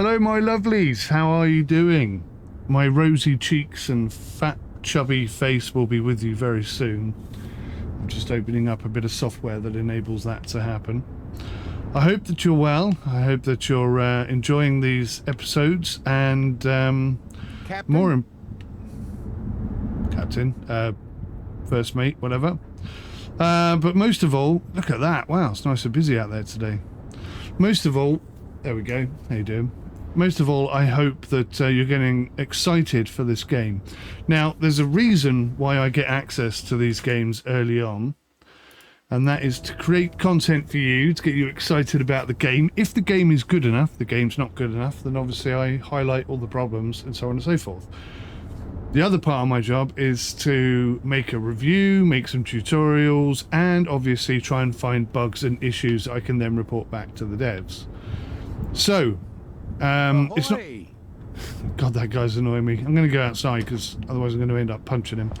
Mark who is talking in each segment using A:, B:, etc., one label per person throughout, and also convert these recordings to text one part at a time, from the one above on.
A: Hello, my lovelies. How are you doing? My rosy cheeks and fat, chubby face will be with you very soon. I'm just opening up a bit of software that enables that to happen. I hope that you're well. I hope that you're enjoying these episodes and
B: Captain?
A: Captain, first mate, whatever. But most of all, look at that. Wow, it's nice and busy out there today. Most of all, there we go. How you doing? Most of all, I hope that you're getting excited for this game. Now, there's a reason why I get access to these games early on, and that is to create content for you, to get you excited about the game. If the game is good enough, the game's not good enough, then obviously I highlight all the problems and so on and so forth. The other part of my job is to make a review, make some tutorials, and obviously try and find bugs and issues I can then report back to the devs. So, it's not... God, that guy's annoying me. I'm going to go outside because otherwise I'm going to end up punching him.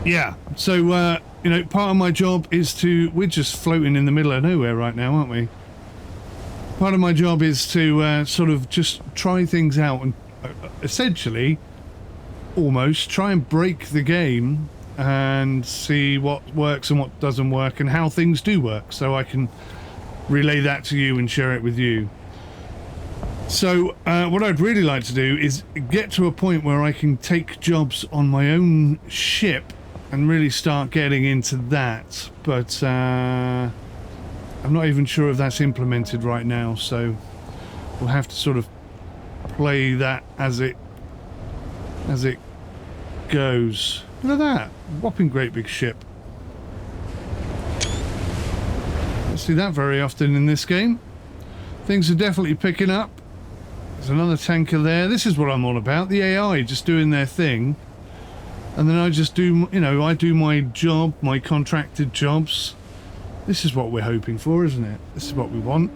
A: Yeah, so, you know, part of my job is to... We're just floating in the middle of nowhere right now, aren't we? Part of my job is to sort of just try things out and essentially, almost, try and break the game and see what works and what doesn't work and how things do work, so I can relay that to you and share it with you. So what I'd really like to do is get to a point where I can take jobs on my own ship and really start getting into that, but I'm not even sure if that's implemented right now, so we'll have to sort of play that as it goes. Look at that whopping great big ship. Don't see that very often in this game. Things are definitely picking up. There's another tanker there. This is what I'm all about, the AI just doing their thing, and then I just do, you know, I do my job, my contracted jobs. This is what we're hoping for, isn't it? This is what we want.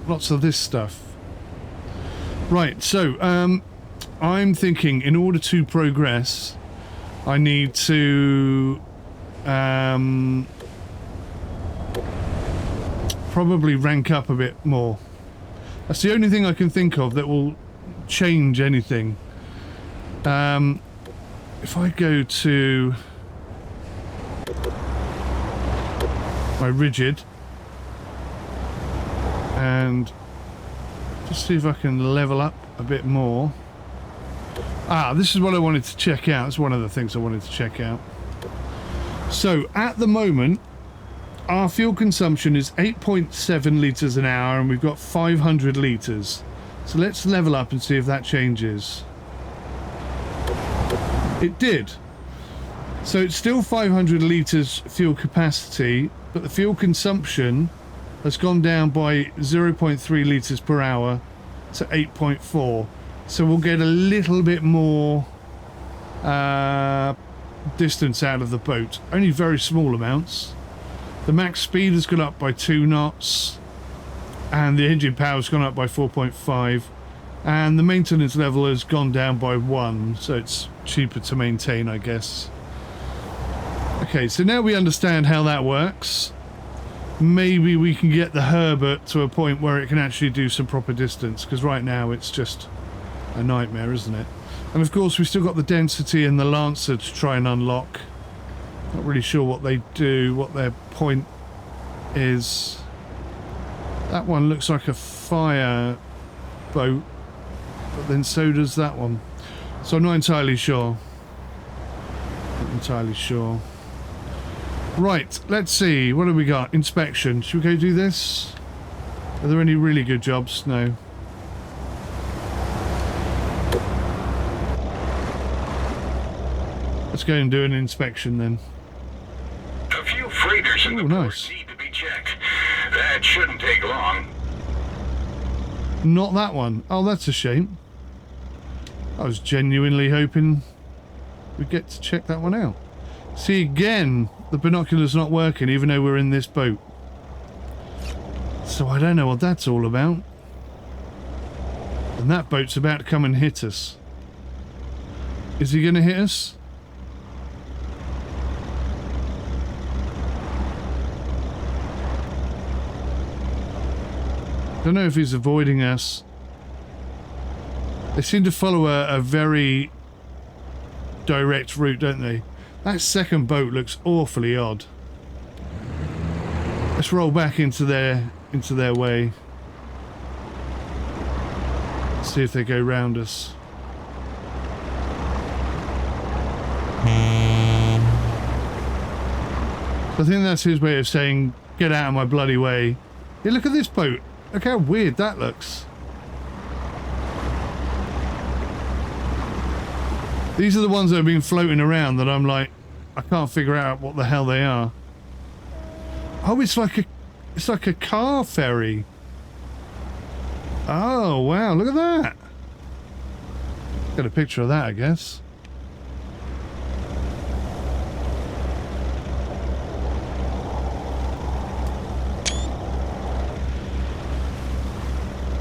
A: Lots of this stuff. Right, so I'm thinking in order to progress, I need to probably rank up a bit more. That's the only thing I can think of that will change anything. If I go to my rigid and just see if I can level up a bit more. This is what I wanted to check out. It's one of the things I wanted to check out. So at the moment our fuel consumption is 8.7 litres an hour and we've got 500 litres. So let's level up and see if that changes. It did. So it's still 500 litres fuel capacity, but the fuel consumption has gone down by 0.3 litres per hour to 8.4. So we'll get a little bit more distance out of the boat. Only very small amounts. The max speed has gone up by 2 knots. And the engine power has gone up by 4.5. And the maintenance level has gone down by 1. So it's cheaper to maintain, I guess. Okay, so now we understand how that works. Maybe we can get the Herbert to a point where it can actually do some proper distance, because right now it's just a nightmare, isn't it? And of course we've still got the density and the Lancer to try and unlock. Not really sure what they do, what their point is. That one looks like a fire boat, but then so does that one. So I'm not entirely sure. Not entirely sure. Right, let's see. What have we got? Inspection. Should we go do this? Are there any really good jobs? No. Let's go and do an inspection then.
C: A few freighters in the port need to be checked. That shouldn't take long.
A: Not that one. Oh, that's a shame. I was genuinely hoping we'd get to check that one out. See, again, the binocular's not working even though we're in this boat. So I don't know what that's all about. And that boat's about to come and hit us. Is he going to hit us? Don't know if he's avoiding us. They seem to follow a very direct route, don't they? That second boat looks awfully odd. Let's roll back into their way. See if they go round us. I think that's his way of saying, get out of my bloody way. Hey, look at this boat. Look how weird that looks. These are the ones that have been floating around that I'm like, I can't figure out what the hell they are. Oh, it's like a car ferry. Oh, wow, look at that. Got a picture of that, I guess.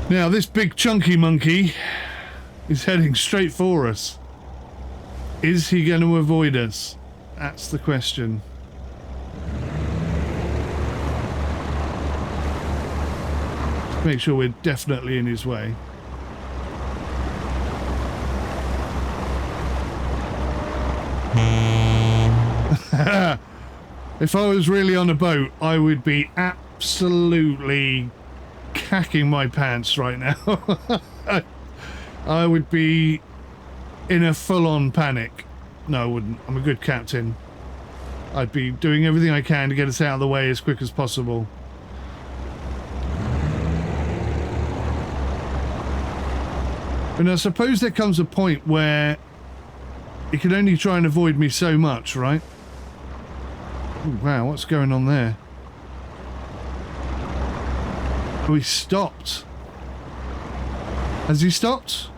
A: Now, this big chunky monkey is heading straight for us. Is he going to avoid us? That's the question. Make sure we're definitely in his way. If I was really on a boat, I would be absolutely cacking my pants right now. I would be in a full-on panic. No, I wouldn't. I'm a good captain. I'd be doing everything I can to get us out of the way as quick as possible. And I suppose there comes a point where you can only try and avoid me so much, right? Ooh, wow, what's going on there? Oh, he stopped. Has he stopped?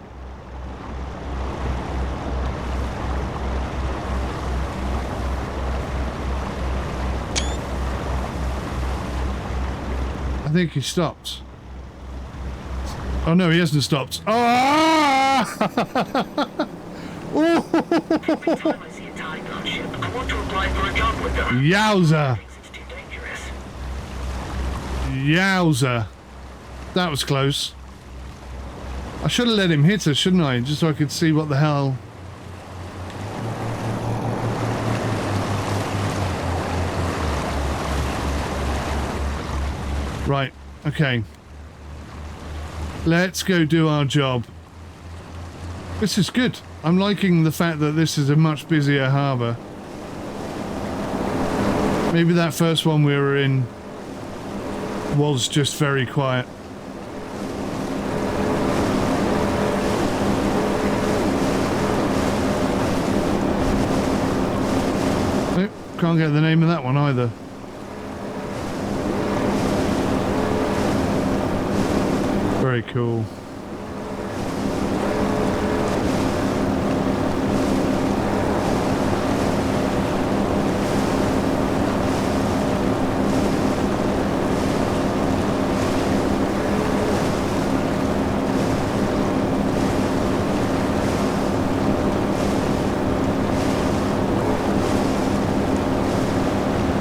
A: I think he stopped. Oh no, he hasn't stopped. Oh! Yowza! Yowza! That was close. I should have let him hit us, shouldn't I? Just so I could see what the hell. Right, okay. Let's go do our job. This is good. I'm liking the fact that this is a much busier harbour. Maybe that first one we were in was just very quiet. Nope, can't get the name of that one either. Very cool.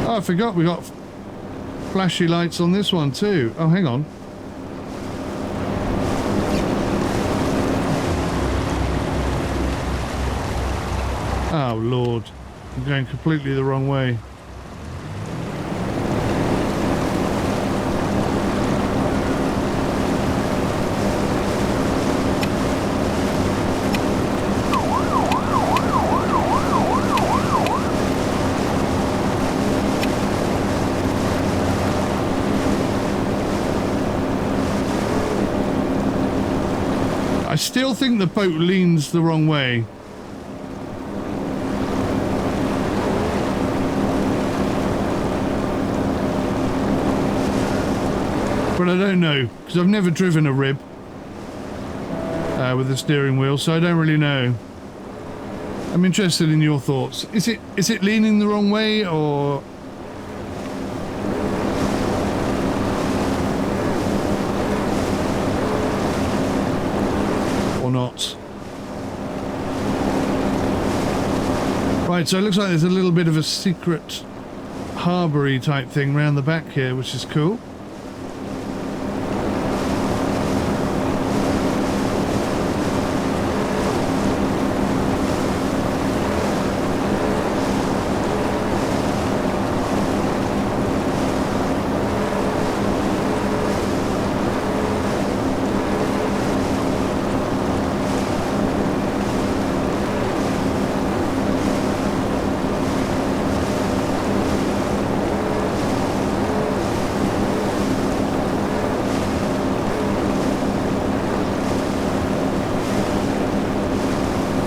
A: Oh, I forgot we got flashy lights on this one too. Oh, hang on. Oh, Lord. I'm going completely the wrong way. I still think the boat leans the wrong way. But I don't know, because I've never driven a rib with a steering wheel, so I don't really know. I'm interested in your thoughts. Is it leaning the wrong way, or not? Right, so it looks like there's a little bit of a secret harbour-y type thing round the back here, which is cool.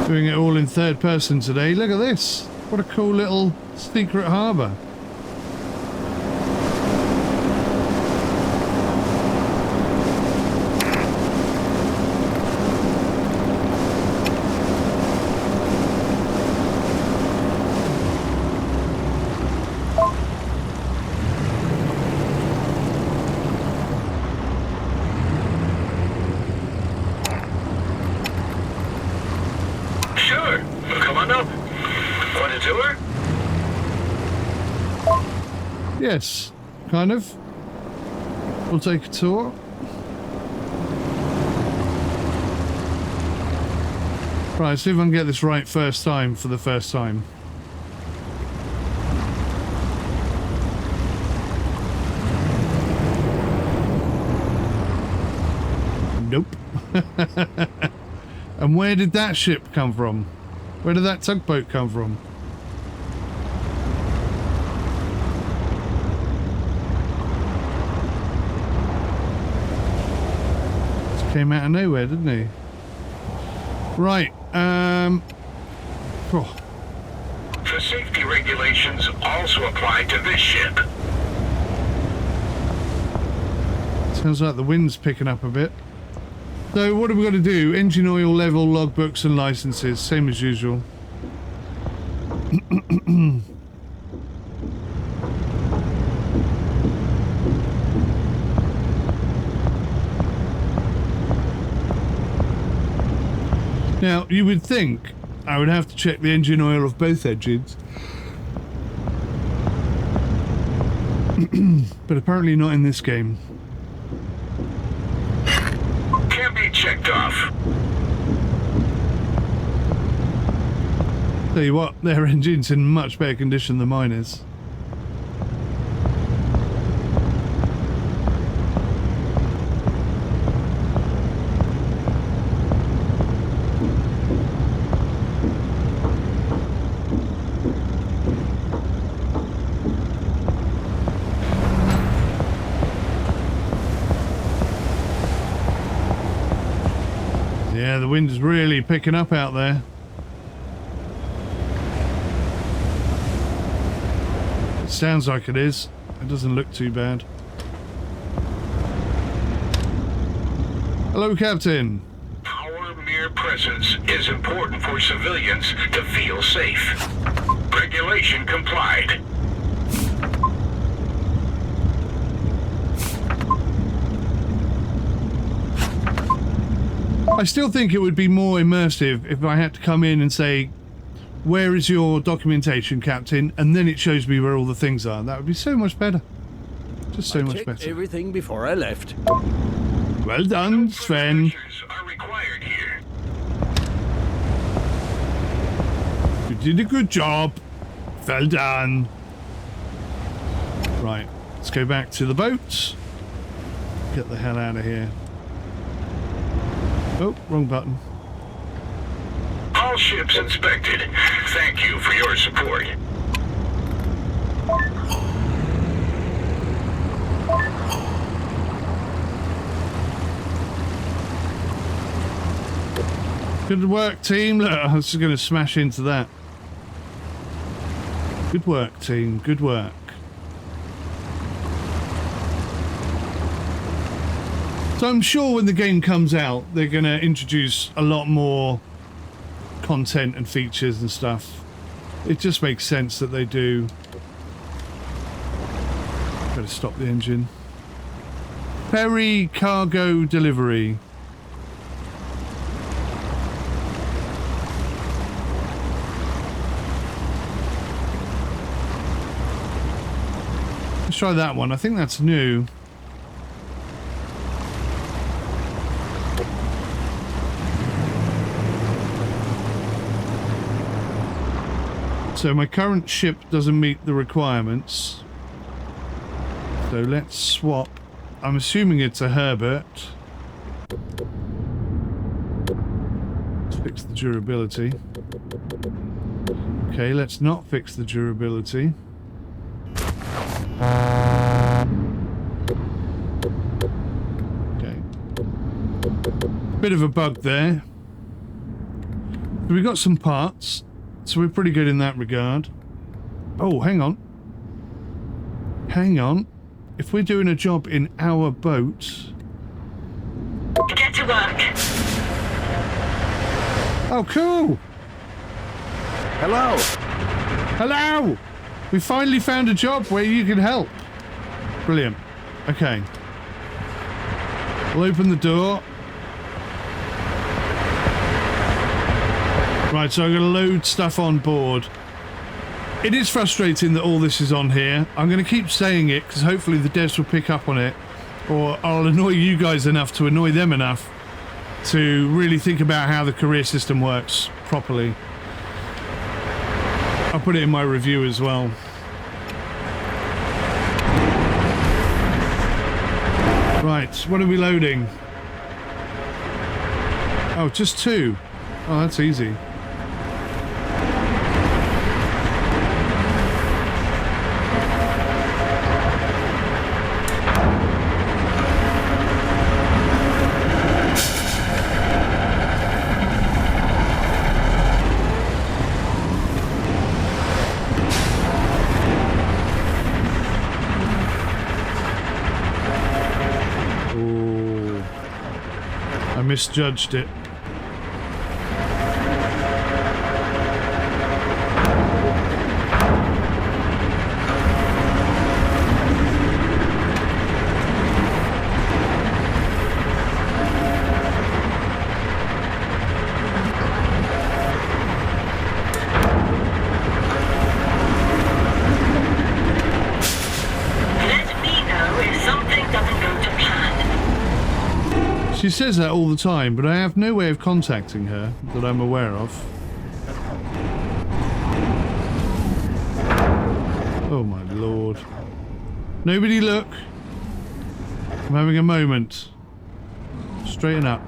A: Doing it all in third person today. Look at this. What a cool little secret harbour.
C: Sure. Come on up. Want a tour?
A: Yes, kind of. We'll take a tour. Right, see if I can get this right first time for the first time. Nope. And where did that ship come from? Where did that tugboat come from? Just came out of nowhere, didn't he? Right, oh,
C: The safety regulations also apply to this ship.
A: sounds like the wind's picking up a bit. So what have we got to do? Engine oil level, logbooks and licenses, same as usual. Now, you would think I would have to check the engine oil of both engines. But apparently not in this game.
C: Can be checked off.
A: Tell you what, their engine's in much better condition than mine is. Yeah, the wind is really picking up out there. It sounds like it is. It doesn't look too bad. Hello, Captain.
C: Our mere presence is important for civilians to feel safe. Regulation complied.
A: I still think it would be more immersive if I had to come in and say, where is your documentation, Captain? And then it shows me where all the things are. That would be so much better. Just so much better.
B: Everything before I left.
A: Well done, Sven.
C: Measures are required here.
A: You did a good job. Well done. Right, let's go back to the boat. Get the hell out of here. Oh, wrong button.
C: All ships inspected. Thank you for your support.
A: Good work, team. Look, I was just going to smash into that. Good work, team. Good work. So I'm sure when the game comes out, they're going to introduce a lot more content and features and stuff. It just makes sense that they do. Better stop the engine. Ferry cargo delivery. Let's try that one. I think that's new. So my current ship doesn't meet the requirements. So let's swap. I'm assuming it's a Herbert. Let's fix the durability. Okay, let's not fix the durability. Okay. Bit of a bug there. We've got some parts, so we're pretty good in that regard. Oh, hang on. Hang on. If we're doing a job in our boat...
D: Get to work.
A: Oh, cool!
B: Hello.
A: Hello! We finally found a job where you can help. Brilliant. Okay. We'll open the door. Right, so I'm going to load stuff on board. It is frustrating that all this is on here. I'm going to keep saying it because hopefully the devs will pick up on it. Or I'll annoy you guys enough to annoy them enough to really think about how the career system works properly. I'll put it in my review as well. Right, what are we loading? Oh, just 2. Oh, that's easy. Misjudged it. She says that all the time, but I have no way of contacting her that I'm aware of. Oh my lord. Nobody look. I'm having a moment. Straighten up.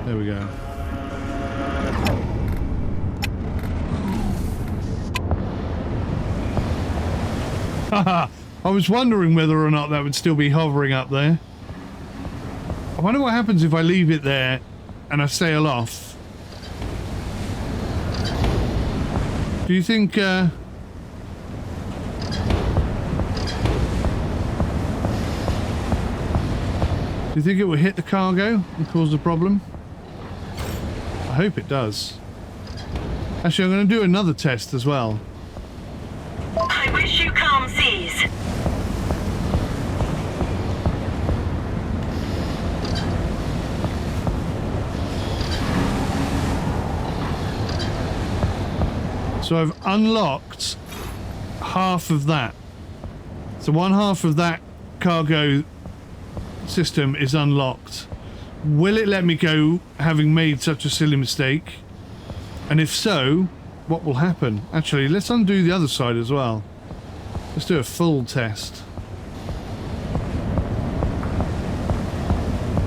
A: There we go. Haha! I was wondering whether or not that would still be hovering up there. I wonder what happens if I leave it there and I sail off. Do you think, do you think it will hit the cargo and cause a problem? I hope it does. Actually, I'm going to do another test as well.
D: I wish you calm seas.
A: So I've unlocked half of that. So one half of that cargo system is unlocked. Will it let me go having made such a silly mistake? And if so, what will happen? Actually, let's undo the other side as well. Let's do a full test.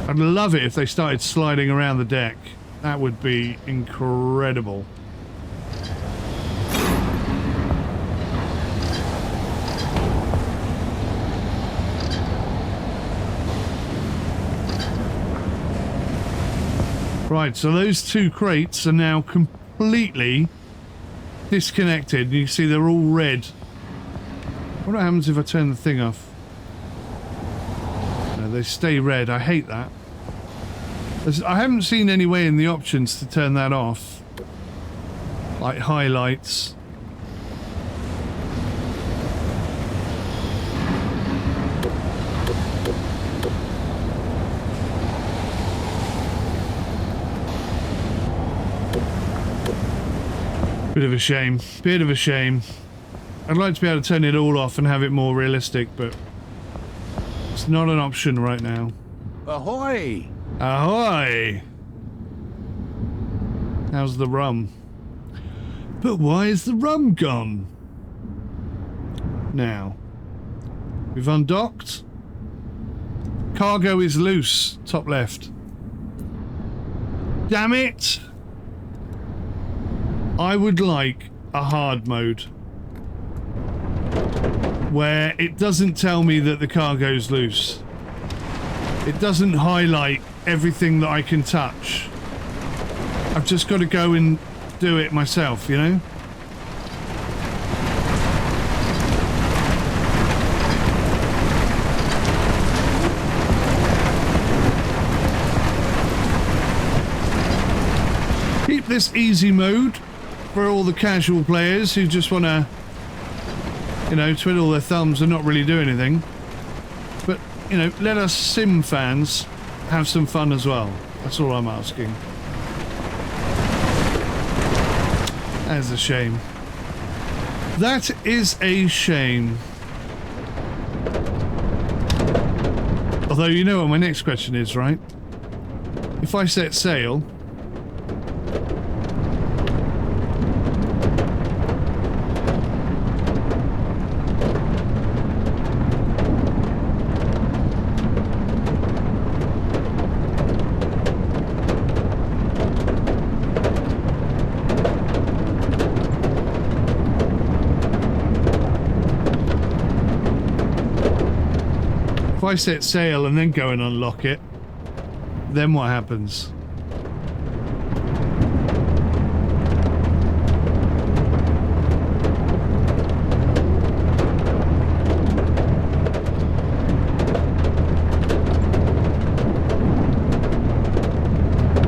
A: I'd love it if they started sliding around the deck. That would be incredible. Right, so those 2 crates are now completely disconnected. You see they're all red. What happens if I turn the thing off? No, they stay red. I hate that. I haven't seen any way in the options to turn that off. Like highlights. Bit of a shame. Bit of a shame. I'd like to be able to turn it all off and have it more realistic, but it's not an option right now.
B: Ahoy!
A: Ahoy! How's the rum? But why is the rum gone? Now, we've undocked. Cargo is loose, top left. Damn it! I would like a hard mode where it doesn't tell me that the cargo's loose. It doesn't highlight everything that I can touch. I've just got to go and do it myself, you know? Keep this easy mode for all the casual players who just want to, you know, twiddle their thumbs and not really do anything. But, you know, let us sim fans have some fun as well. That's all I'm asking. That is a shame. That is a shame. Although, you know what my next question is, right? If I set sail... If I set sail and then go and unlock it, then what happens?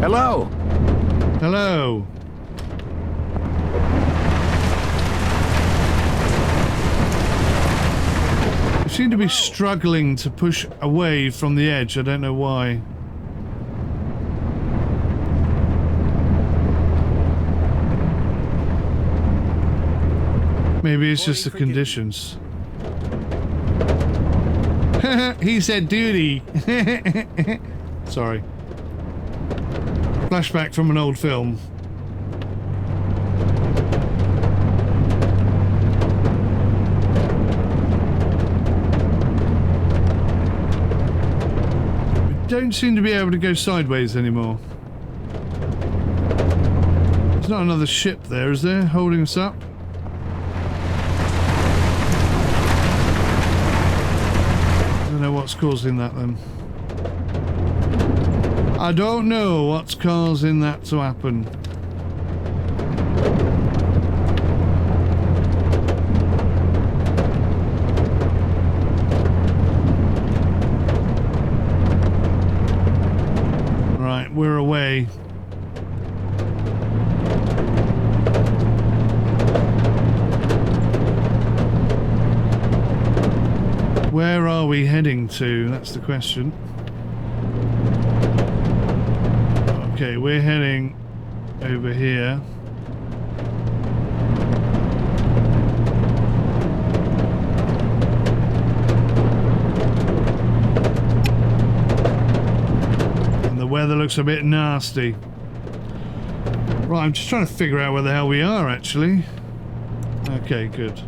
B: Hello.
A: Hello. You seem to be struggling to push away from the edge. I don't know why. Maybe it's just the conditions. He said duty. Sorry. Flashback from an old film. We don't seem to be able to go sideways anymore. There's not another ship there, is there, holding us up? I don't know what's causing that then. I don't know what's causing that to happen. Right, we're away. Where are we heading to? That's the question. Okay, we're heading over here. And the weather looks a bit nasty. Right, I'm just trying to figure out where the hell we are, actually. Okay, good.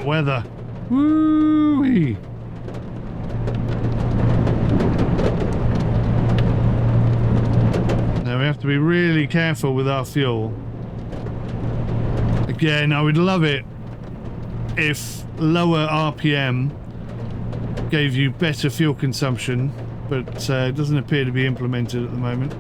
A: Weather. Woo-wee. Now we have to be really careful with our fuel. Again, I would love it if lower RPM gave you better fuel consumption, but it doesn't appear to be implemented at the moment.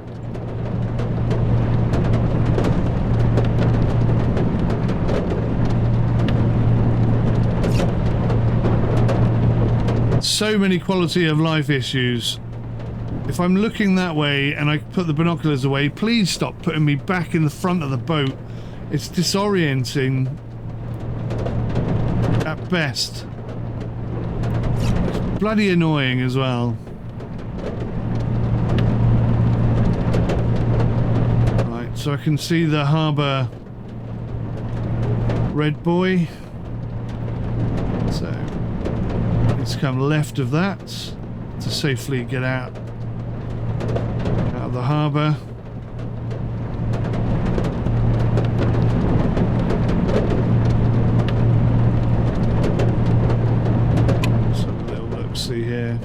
A: So many quality of life issues. If I'm looking that way and I put the binoculars away, please stop putting me back in the front of the boat. It's disorienting at best. It's bloody annoying as well. Right, so I can see the harbour red buoy. So let's come left of that to safely get out of the harbour. Let's have a little look, see here.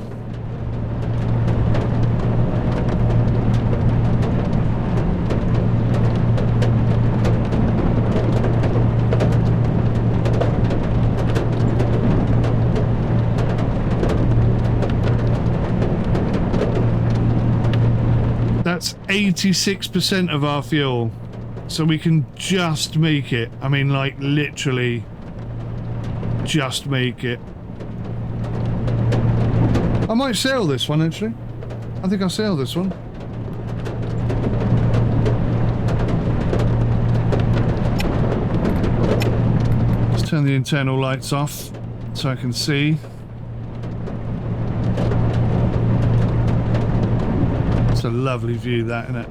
A: 86% of our fuel. So we can just make it. I mean, like, literally just make it. I might sail this one, actually. I think I'll sail this one. Let's turn the internal lights off so I can see. It's a lovely view, that, isn't it?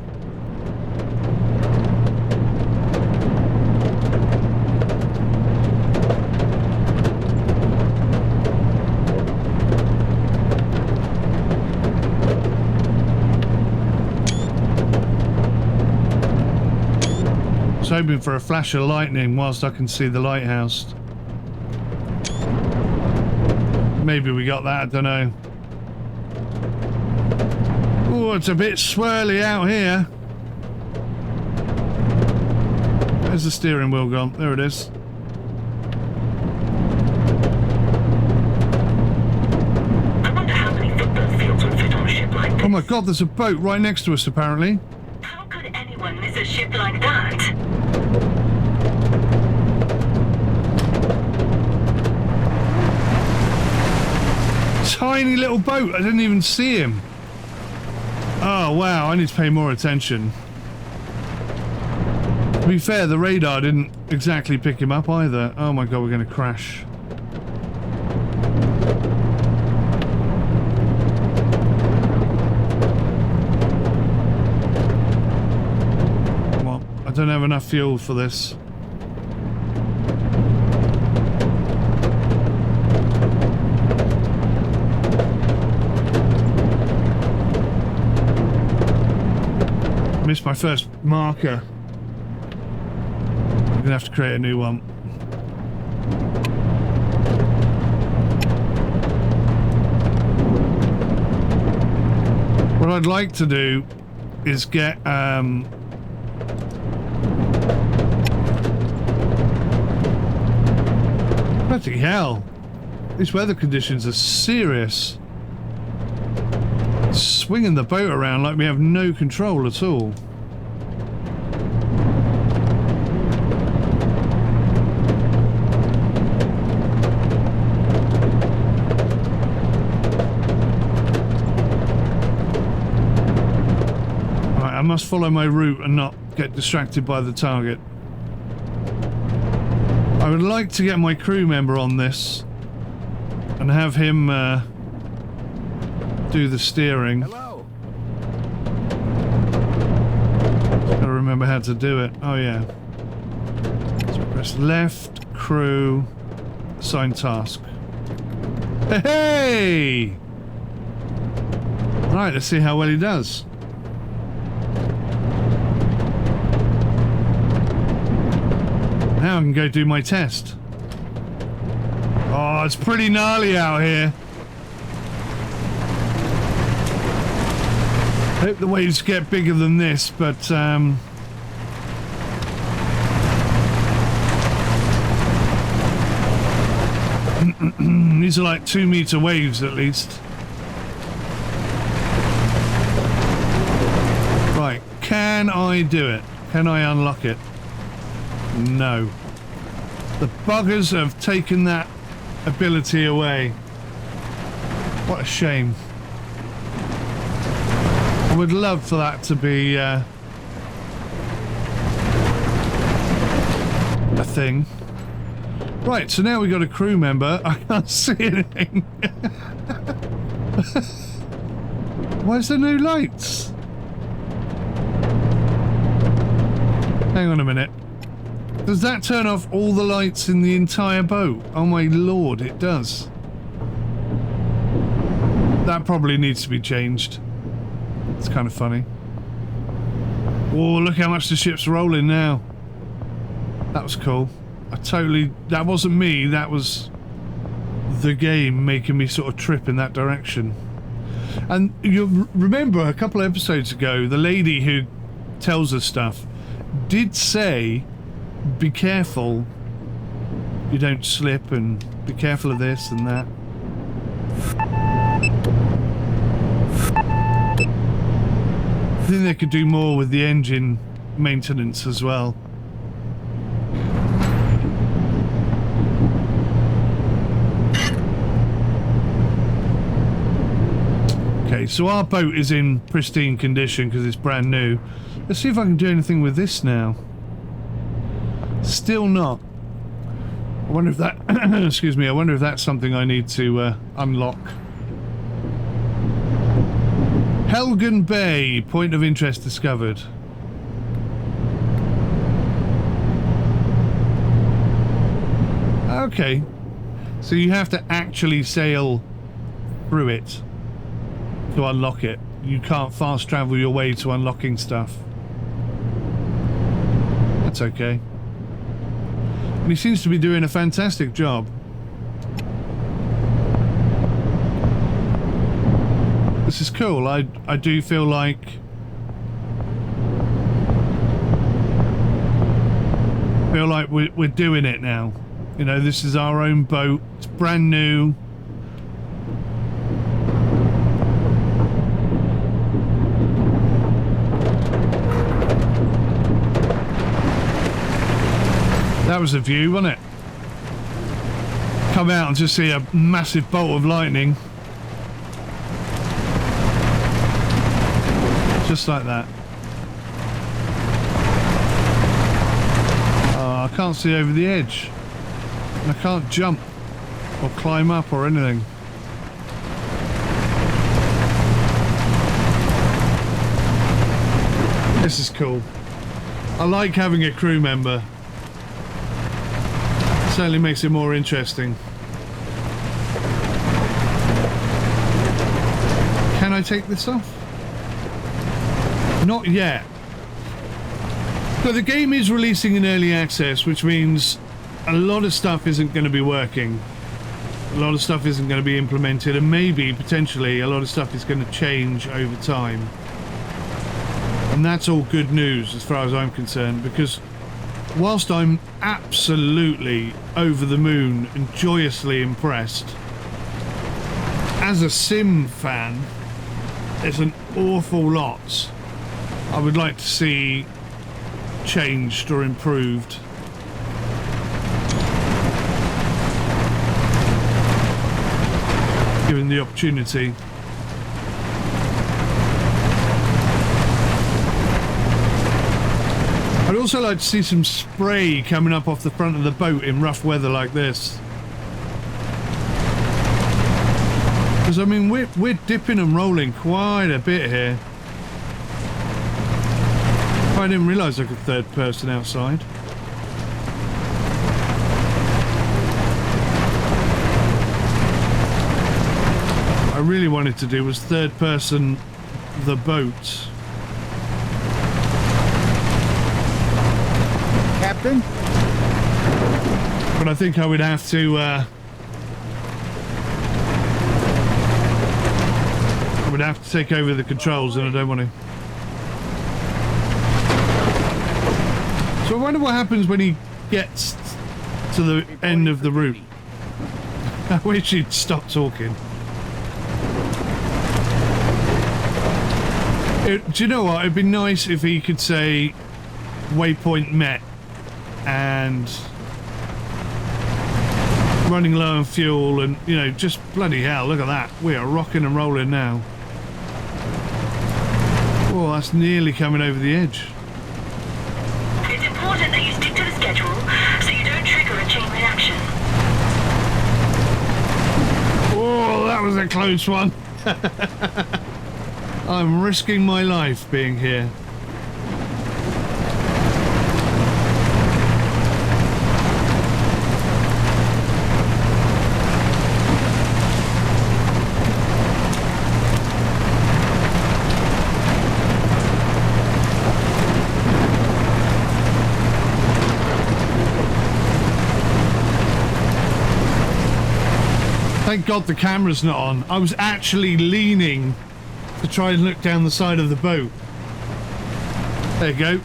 A: Hoping for a flash of lightning whilst I can see the lighthouse. Maybe we got that, I don't know. Oh, it's a bit swirly out here. Where's the steering wheel gone? There it is.
D: I wonder how many football fields would fit on a ship like this.
A: Oh my god, there's a boat right next to us apparently.
D: How could anyone miss a ship like that?
A: Tiny little boat, I didn't even see him. Oh wow, I need to pay more attention. To be fair, the radar didn't exactly pick him up either. Oh my god, we're going to crash. Come on, I don't have enough fuel for this. Missed my first marker. I'm gonna have to create a new one. What I'd like to do is get bloody hell, these weather conditions are serious. Swinging the boat around like we have no control at all. Right, I must follow my route and not get distracted by the target. I would like to get my crew member on this and have him do the steering.
B: Hello.
A: Gotta remember how to do it. Oh yeah. So press left, crew, assign task. Hey! Right, let's see how well he does. Now I can go do my test. Oh, it's pretty gnarly out here. I hope the waves get bigger than this, but these are like 2 meter waves at least. Right, can I do it? Can I unlock it? No. The buggers have taken that ability away. What a shame. I would love for that to be a thing. Right, so now we got a crew member. I can't see anything. Where's the new lights? Hang on a minute. Does that turn off all the lights in the entire boat? Oh my lord, it does. That probably needs to be changed. It's kind of funny. Oh, look how much the ship's rolling now. That was cool. That wasn't me, that was the game making me sort of trip in that direction. And you remember a couple of episodes ago, the lady who tells us stuff did say, be careful you don't slip and be careful of this and that. think they could do more with the engine maintenance as well. Okay, so our boat is in pristine condition because it's brand new. Let's see if I can do anything with this now. Still not. I wonder if that... excuse me, I wonder if that's something I need to unlock. Helgen Bay, point of interest discovered. Okay. So you have to actually sail through it to unlock it. You can't fast travel your way to unlocking stuff. That's okay. And he seems to be doing a fantastic job. This is cool. I do feel like we're doing it now. You know, this is our own boat. It's brand new. That was a view, wasn't it? Come out and just see a massive bolt of lightning. Just like that. Oh, I can't see over the edge. I can't jump or climb up or anything. This is cool. I like having a crew member. Certainly makes it more interesting. Can I take this off? Not yet. But the game is releasing in early access, which means a lot of stuff isn't going to be working. A lot of stuff isn't going to be implemented, and maybe, potentially, a lot of stuff is going to change over time. And that's all good news as far as I'm concerned, because whilst I'm absolutely over the moon and joyously impressed, as a sim fan, there's an awful lot I would like to see changed or improved. Given the opportunity. I'd also like to see some spray coming up off the front of the boat in rough weather like this. Because I mean we're dipping and rolling quite a bit here. I didn't realise I could third person outside. What I really wanted to do was third person the boat.
B: Captain?
A: But I think I would have to take over the controls, and I don't want to. So I wonder what happens when he gets to the end of the route. I wish he'd stop talking. Do you know what? It'd be nice if he could say waypoint met and running low on fuel, and you know, just bloody hell, look at that. We are rocking and rolling now. Oh, that's nearly coming over the edge.
D: It's important that you stick to the schedule so you don't trigger a chain reaction.
A: Oh, that was a close one. I'm risking my life being here. Thank God the camera's not on. I was actually leaning to try and look down the side of the boat. There you go.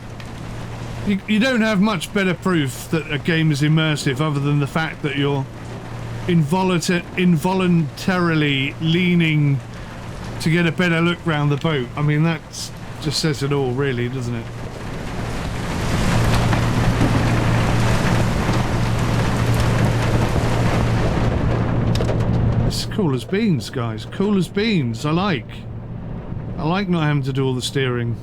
A: You don't have much better proof that a game is immersive other than the fact that you're involuntarily leaning to get a better look round the boat. I mean, that's Just says it all, really, doesn't it? It's cool as beans, guys. Cool as beans. I like not having to do all the steering.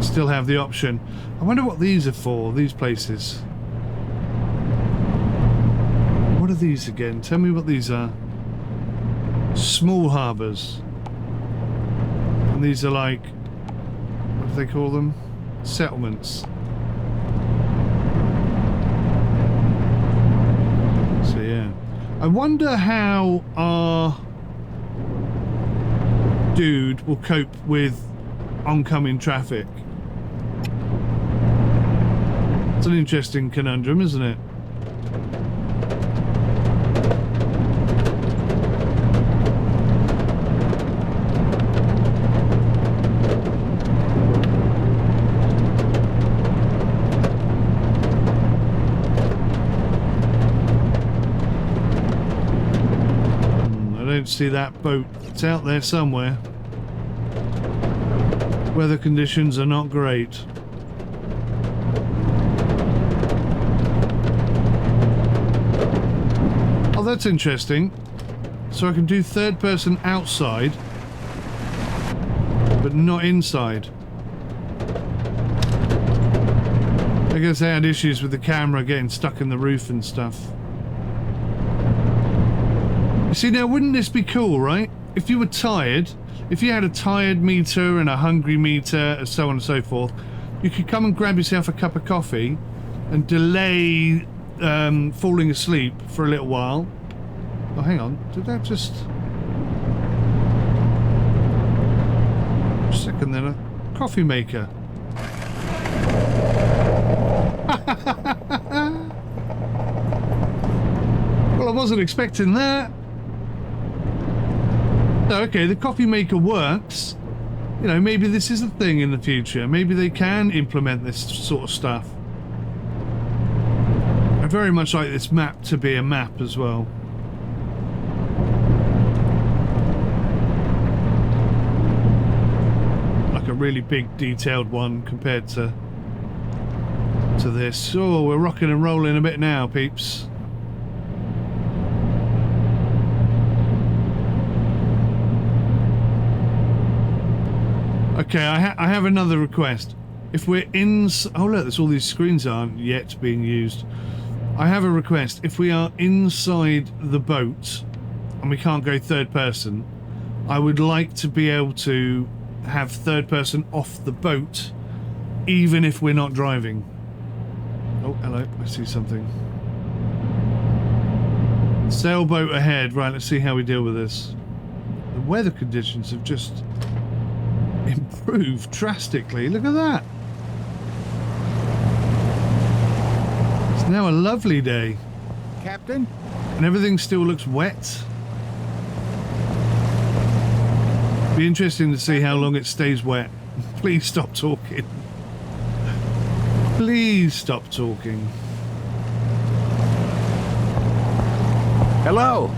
A: Still have the option. I wonder what these are for, these places. What are these again? Tell me what these are. Small harbours. And these are like, what do they call them? Settlements. So yeah. I wonder how our dude will cope with oncoming traffic. It's an interesting conundrum, isn't it? I don't see that boat. It's out there somewhere. Weather conditions are not great. Oh, that's interesting. So I can do third person outside, but not inside. I guess they had issues with the camera getting stuck in the roof and stuff. You see, now wouldn't this be cool, right? If you were tired, if you had a tired meter and a hungry meter and so on and so forth, you could come and grab yourself a cup of coffee and delay falling asleep for a little while. Oh, hang on. Did that just... A second then, a coffee maker. Well, I wasn't expecting that. No, okay, the coffee maker works. You know, maybe this is a thing in the future. Maybe they can implement this sort of stuff. I very much like this map to be a map as well. Like a really big detailed one compared to this. Oh, we're rocking and rolling a bit now, peeps. Okay, I have another request. If we're in... Oh look, there's all these screens aren't yet being used. I have a request. If we are inside the boat and we can't go third person, I would like to be able to have third person off the boat, even if we're not driving. Oh, hello, I see something. Sailboat ahead. Right, let's see how we deal with this. The weather conditions have just improved drastically. Look at that. It's now a lovely day.
B: Captain?
A: And everything still looks wet. Be interesting to see how long it stays wet. Please stop talking. Please stop talking.
B: Hello?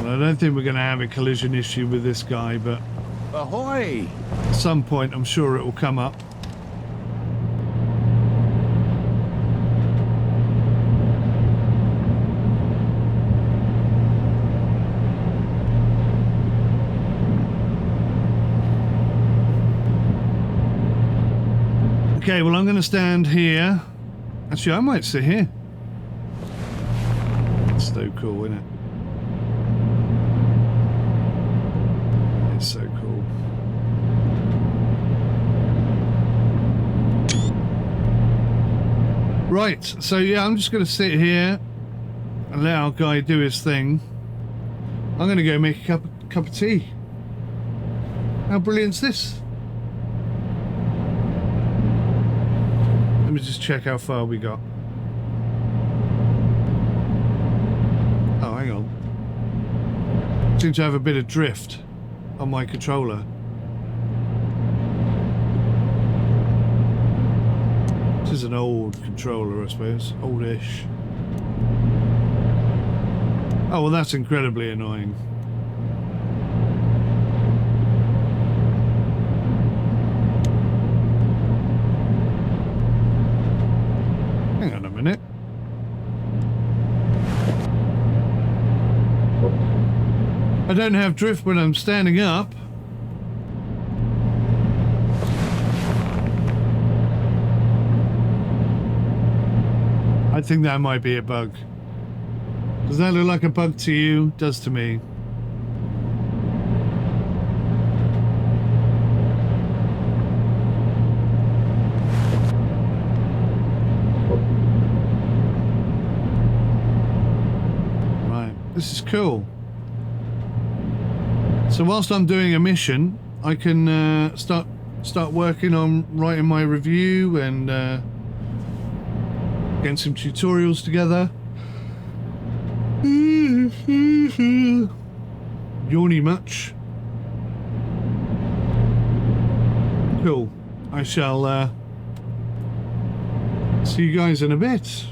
A: I don't think we're going to have a collision issue with this guy, but
B: Ahoy!
A: at some point I'm sure it will come up. Okay, well, I'm going to stand here. Actually, I might sit here. It's so cool, isn't it? It's so cool. Right, so yeah, I'm just going to sit here and let our guy do his thing. I'm going to go make a cup of tea. How brilliant's this? Let me just check how far we got. Oh, hang on. Seem to have a bit of drift on my is an old controller, I suppose. Oldish. Oh, well, that's incredibly annoying. Hang on a minute. I don't have drift when I'm standing up. I think that might be a bug. Does that look like a bug to you? Does to me. Right, this is cool. So whilst I'm doing a mission, I can start working on writing my review and getting some tutorials together. Yawny much? Cool. I shall see you guys in a bit.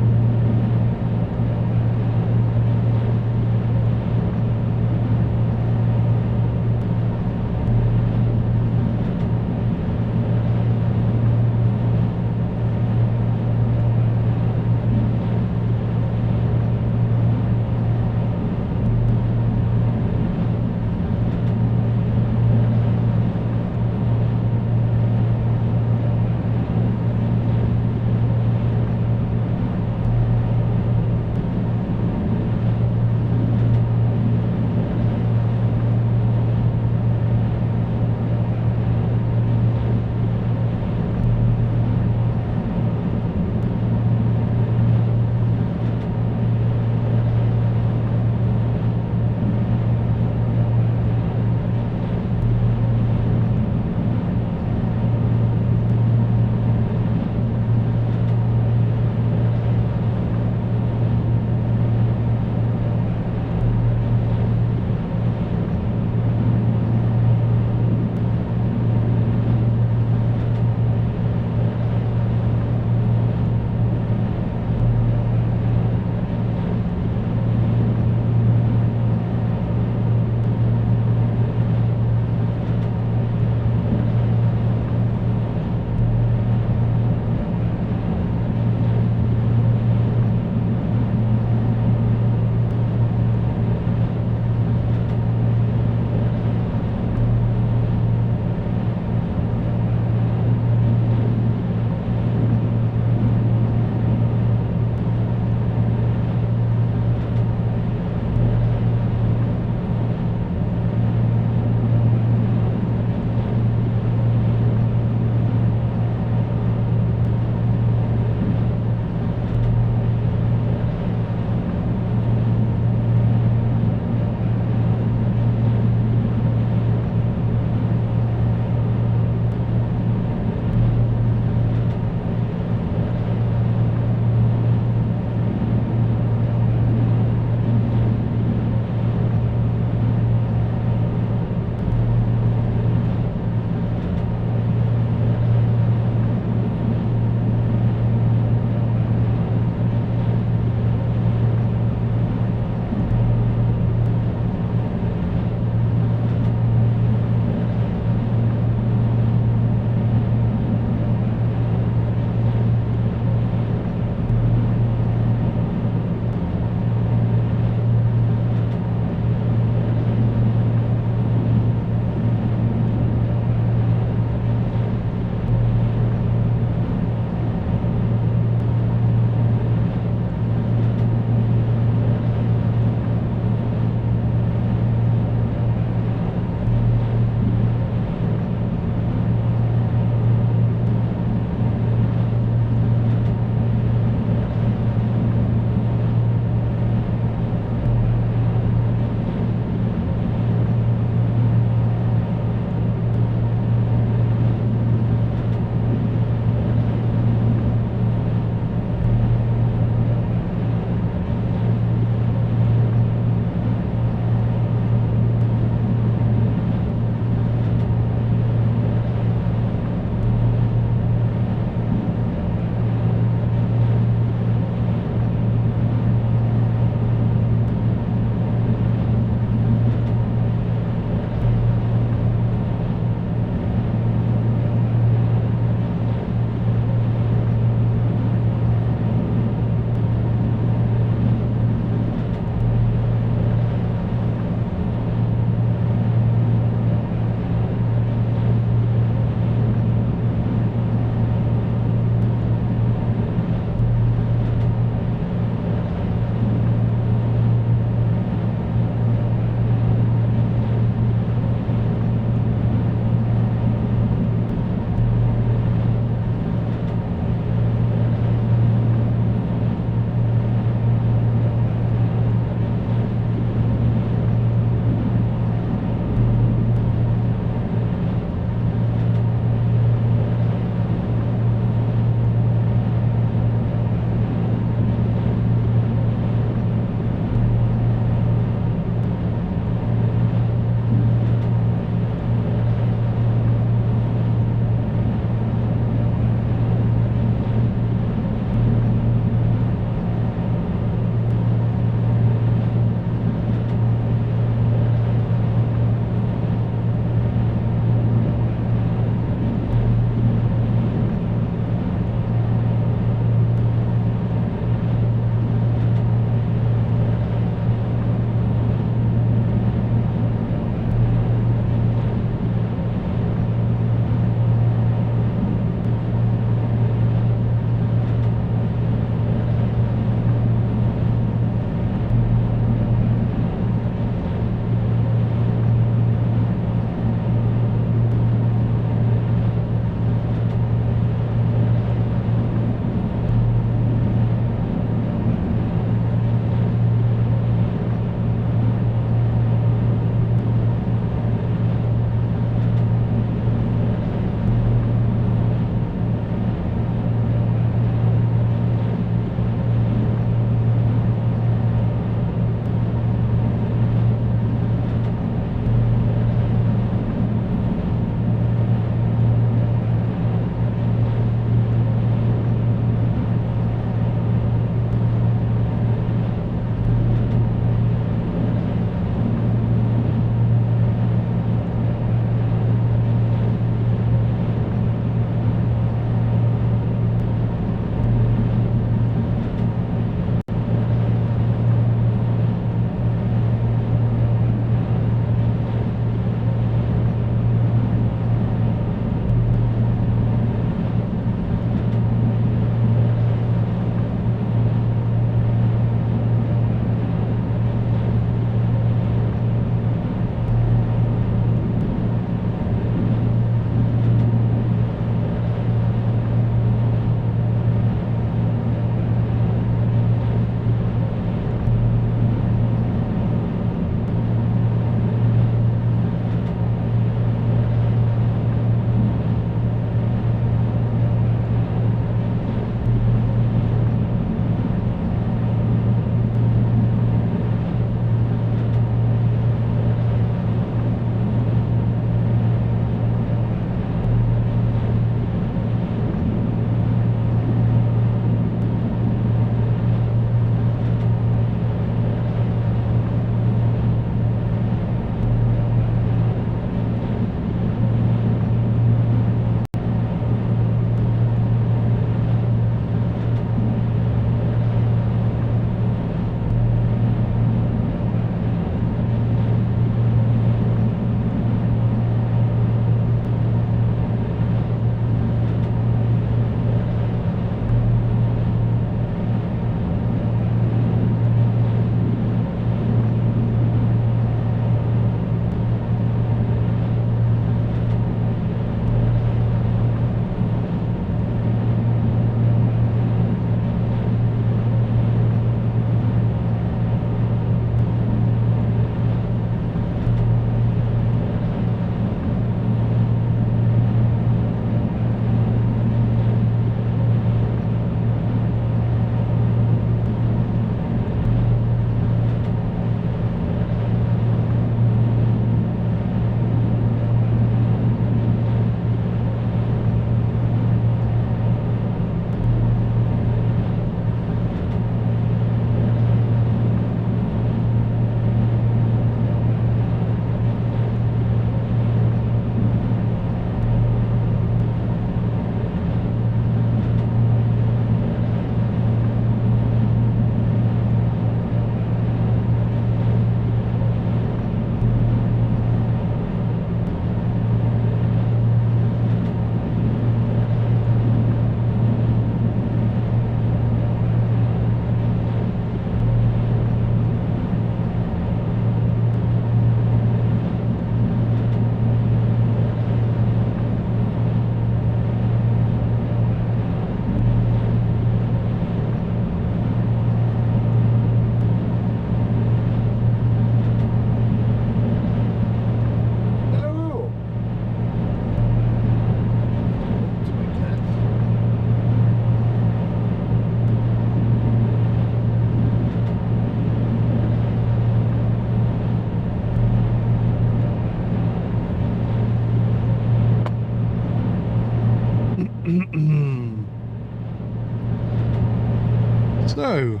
A: So,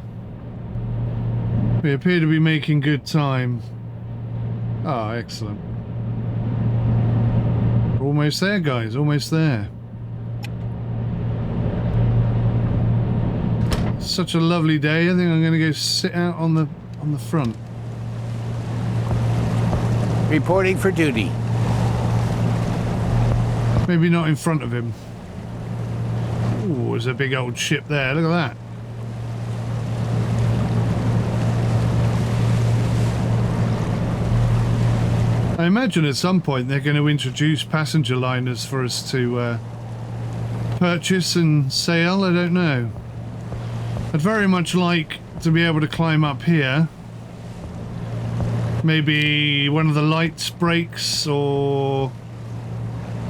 A: we appear to be making good time. Ah, excellent. We're almost there, guys. Almost there. Such a lovely day. I think I'm going to go sit out on the front.
B: Reporting for duty.
A: Maybe not in front of him. Ooh, there's a big old ship there. Look at that. I imagine at some point they're going to introduce passenger liners for us to purchase and sail. I don't know. I'd very much like to be able to climb up here. Maybe one of the lights breaks or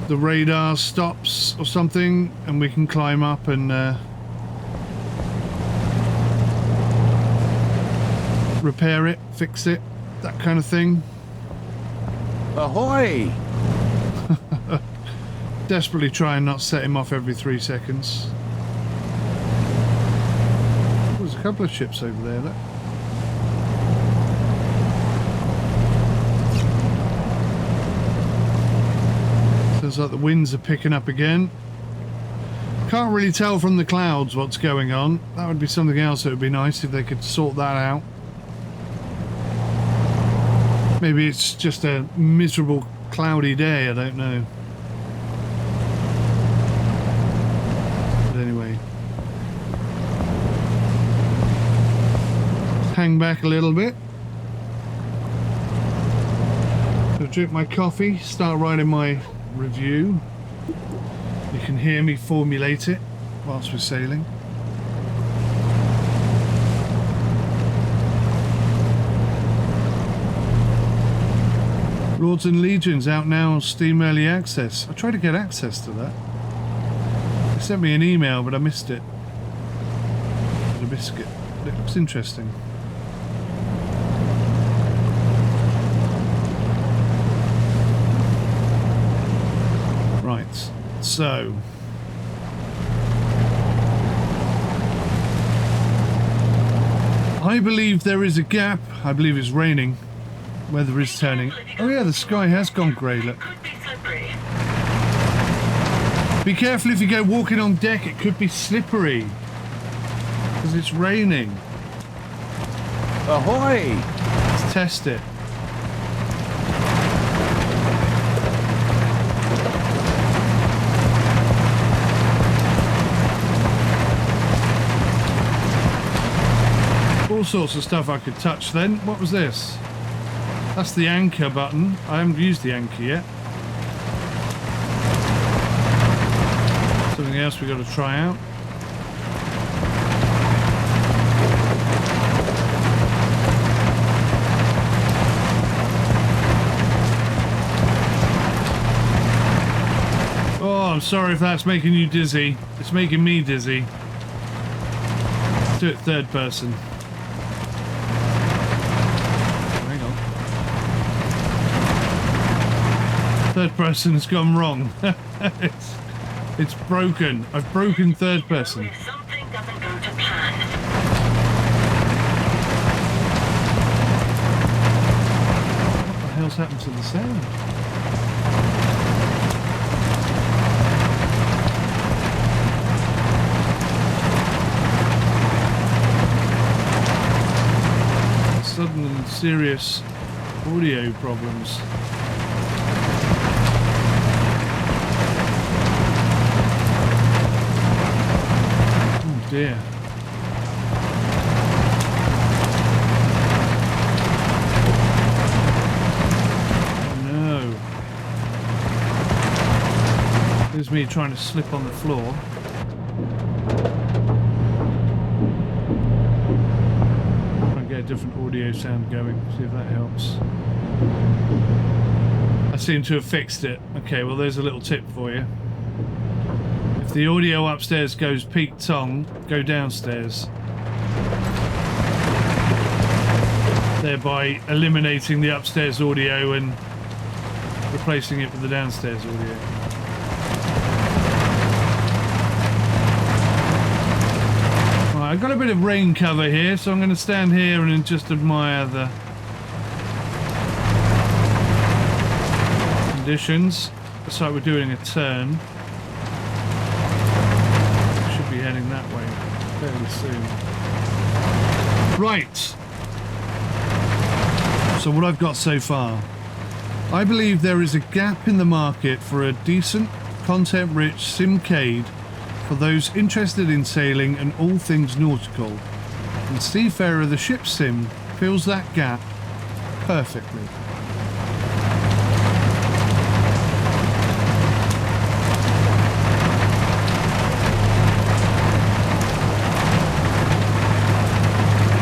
A: the radar stops or something, and we can climb up and repair it, fix it, that kind of thing.
B: Ahoy!
A: Desperately try and not set him off every 3 seconds. Oh, there's a couple of ships over there, look. Sounds like the winds are picking up again. Can't really tell from the clouds what's going on. That would be something else that would be nice if they could sort that out. Maybe it's just a miserable cloudy day, I don't know. But anyway. Hang back a little bit. So drink my coffee, start writing my review. You can hear me formulate it whilst we're sailing. Lords and Legions out now on Steam Early Access. I tried to get access to that. They sent me an email, but I missed it. The biscuit. It looks interesting. Right, so I believe there is a gap. I believe it's raining. Weather is turning. Oh yeah, the sky has gone grey, look.
D: Could be slippery.
A: Be careful if you go walking on deck, it could be slippery. Because it's raining.
B: Ahoy!
A: Let's test it. All sorts of stuff I could touch then. What was this? That's the anchor button. I haven't used the anchor yet. Something else we've got to try out. Oh, I'm sorry if that's making you dizzy. It's making me dizzy. Let's do it third person. Third person has gone wrong. it's broken. I've broken third person.
D: If something doesn't go to plan.
A: What the hell's happened to the sound? Sudden and serious audio problems. Dear. Oh no. There's me trying to slip on the floor. Try and get a different audio sound going, see if that helps. I seem to have fixed it. Okay, well there's a little tip for you. If the audio upstairs goes peak tong, go downstairs. Thereby eliminating the upstairs audio and replacing it with the downstairs audio. I've got a bit of rain cover here, so I'm going to stand here and just admire the conditions. Looks like we're doing a turn. Should be heading that way fairly soon. Right. So what I've got so far. I believe there is a gap in the market for a decent, content-rich simcade for those interested in sailing and all things nautical. And Seafarer the ship sim fills that gap perfectly.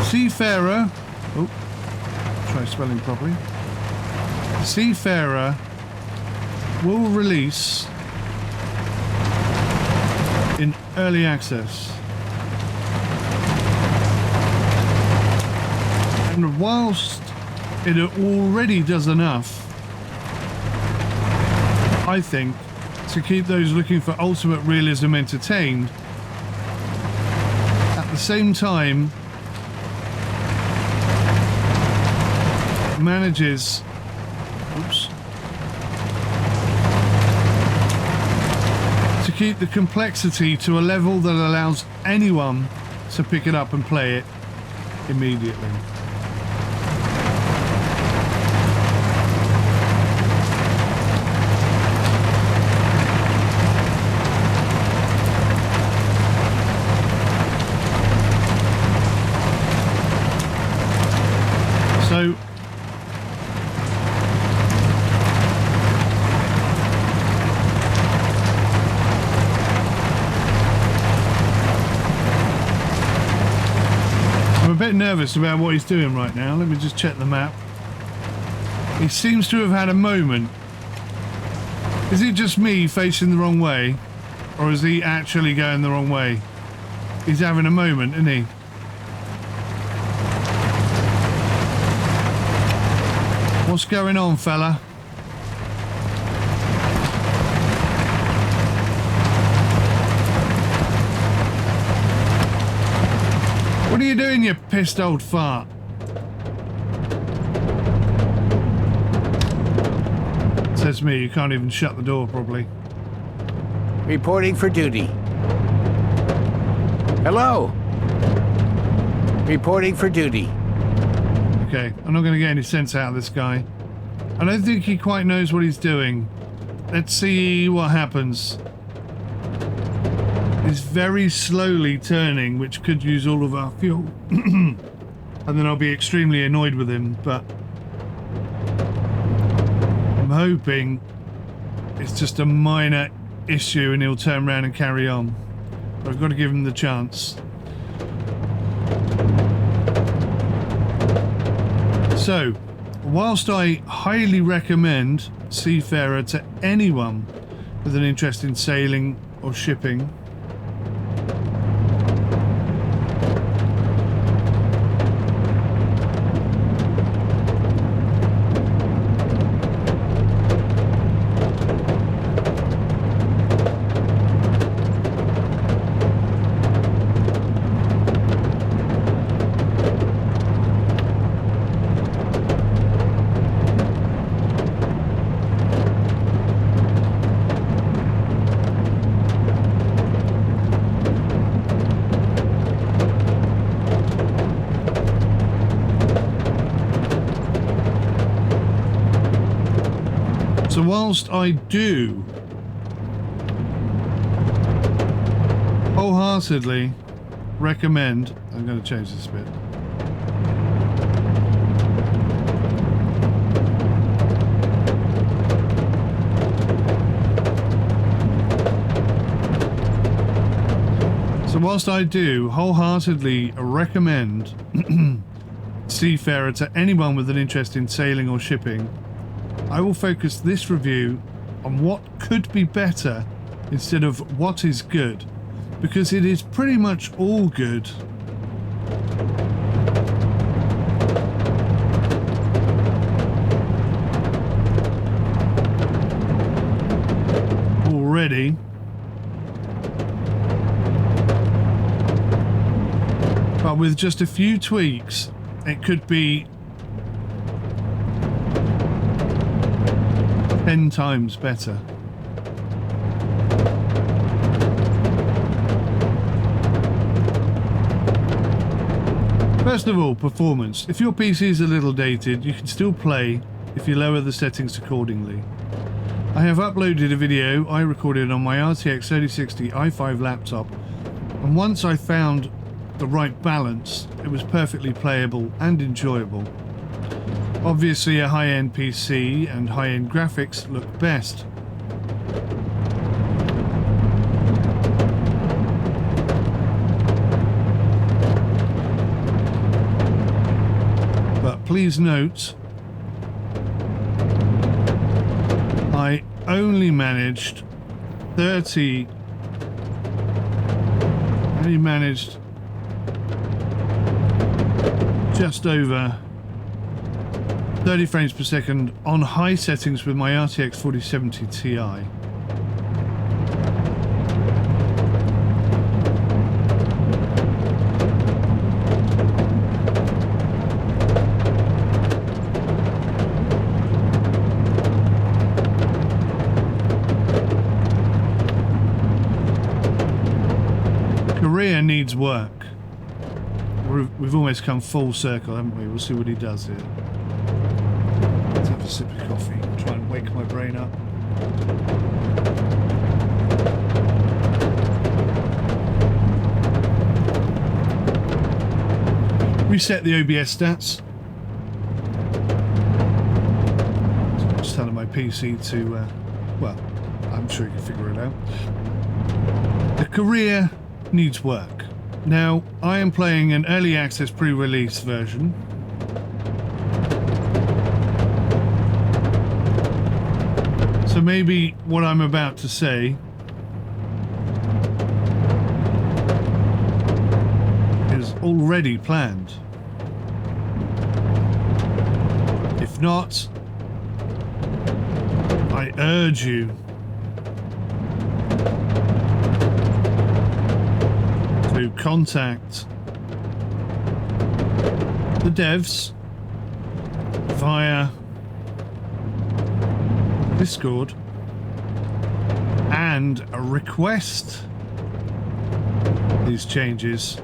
A: Seafarer, oh, try spelling properly. Seafarer will release in early access. And whilst it already does enough, I think, to keep those looking for ultimate realism entertained, at the same time manages to keep the complexity to a level that allows anyone to pick it up and play it immediately. So I'm a bit nervous about what he's doing right now. Let me just check the map. He seems to have had a moment. Is it just me facing the wrong way? Or is he actually going the wrong way? He's having a moment, isn't he? What's going on, fella? What are you doing, you pissed old fart? Says me, you can't even shut the door properly.
B: Reporting for duty. Hello. Reporting for duty.
A: Okay, I'm not going to get any sense out of this guy. I don't think he quite knows what he's doing. Let's see what happens. He's very slowly turning, which could use all of our fuel. And then I'll be extremely annoyed with him, but I'm hoping it's just a minor issue and he'll turn around and carry on. But I've got to give him the chance. So, whilst I highly recommend Seafarer to anyone with an interest in sailing or shipping, so whilst I do wholeheartedly recommend, I'm going to change this bit. So whilst I do wholeheartedly recommend Seafarer to anyone with an interest in sailing or shipping, I will focus this review on what could be better instead of what is good, because it is pretty much all good. Already. But with just a few tweaks, it could be 10 times better. First of all, performance. If your PC is a little dated, you can still play if you lower the settings accordingly. I have uploaded a video I recorded on my RTX 3060 i5 laptop, and once I found the right balance, it was perfectly playable and enjoyable. Obviously a high-end PC and high-end graphics look best. But please note, I only managed just over 30 frames per second on high settings with my RTX 4070 Ti. Korea needs work. We've almost come full circle, haven't we? We'll see what he does here. Let's have a sip of coffee, try and wake my brain up. Reset the OBS stats. So just telling my PC to, well, I'm sure you can figure it out. The career needs work. Now, I am playing an early access pre-release version. So maybe what I'm about to say is already planned. If not, I urge you to contact the devs via Discord and request these changes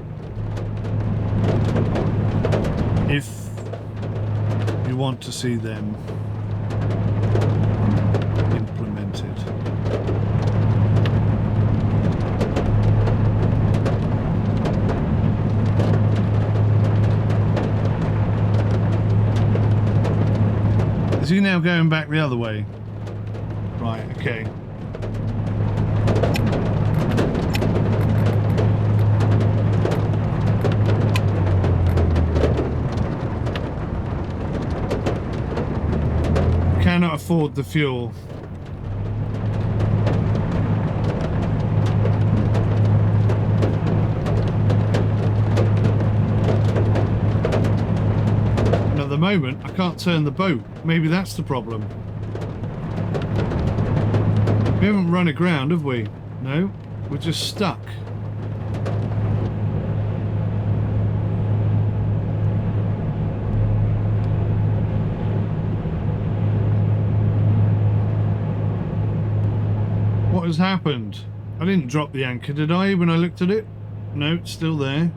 A: if you want to see them implemented. Is he now going back the other way? Right, okay. Cannot afford the fuel. And at the moment, I can't turn the boat. Maybe that's the problem. We haven't run aground, have we? No, we're just stuck. What has happened? I didn't drop the anchor, did I, when I looked at it? No, it's still there.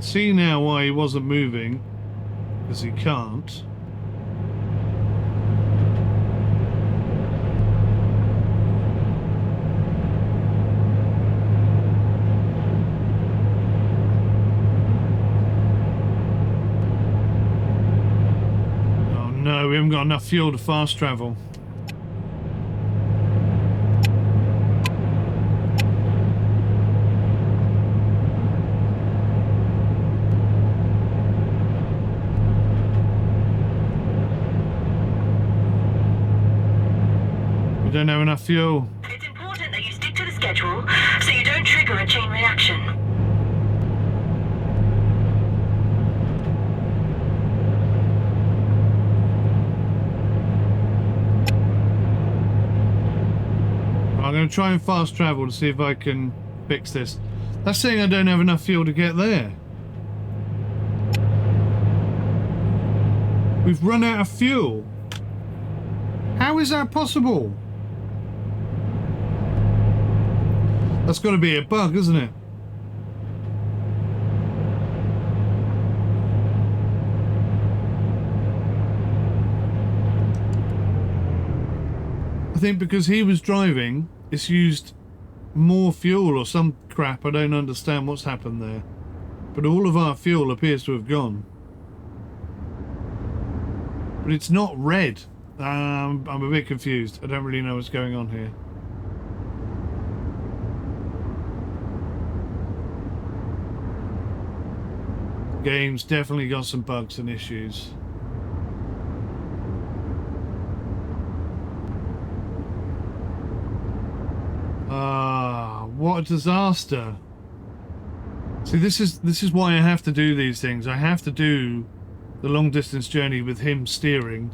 A: See now why he wasn't moving, because he can't. Oh no, we haven't got enough fuel to fast travel. We don't have enough fuel.
D: It's important that you stick to the schedule so you don't trigger a chain reaction.
A: going to try and fast travel to see if I can fix this. That's saying I don't have enough fuel to get there. We've run out of fuel. How is that possible? That's got to be a bug, isn't it? I think because he was driving, it's used more fuel or some crap. I don't understand what's happened there. But all of our fuel appears to have gone. But it's not red. I'm a bit confused. I don't really know what's going on here. Game's definitely got some bugs and issues. What a disaster. See, this is why I have to do these things. I have to do the long distance journey with him steering,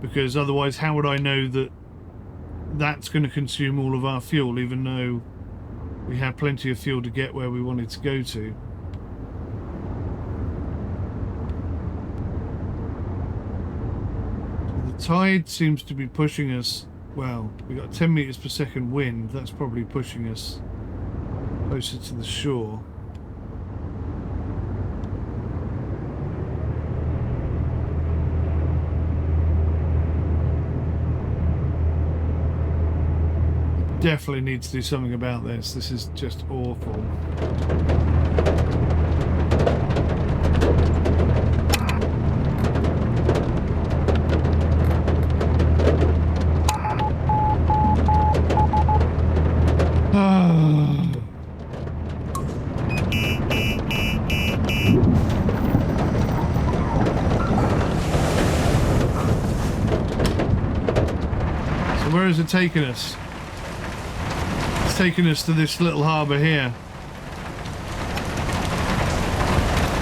A: because otherwise how would I know that that's going to consume all of our fuel, even though we had plenty of fuel to get where we wanted to go to. The tide seems to be pushing us. Well, we got 10 meters per second wind. That's probably pushing us closer to the shore. Definitely need to do something about this. This is just awful. So where is it taking us? Taking us to this little harbour here,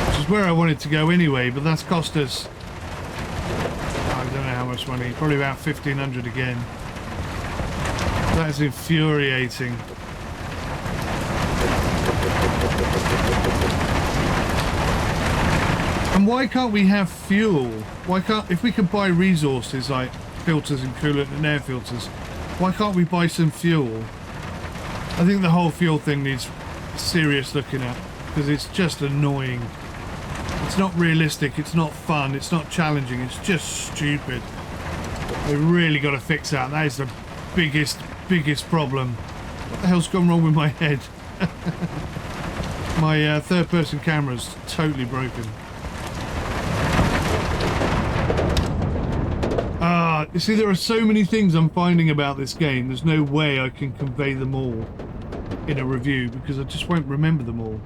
A: which is where I wanted to go anyway, but that's cost us, I don't know how much money, probably about 1,500 again. That is infuriating. And why can't we have fuel? Why can't, if we can buy resources like filters and coolant and air filters, why can't we buy some fuel? I think the whole fuel thing needs serious looking at, because it's just annoying. It's not realistic, it's not fun, it's not challenging, it's just stupid. They really got to fix that. That is the biggest problem. What the hell's gone wrong with my head? My third person camera's totally broken. You see, there are so many things I'm finding about this game, there's no way I can convey them all in a review, because I just won't remember them all.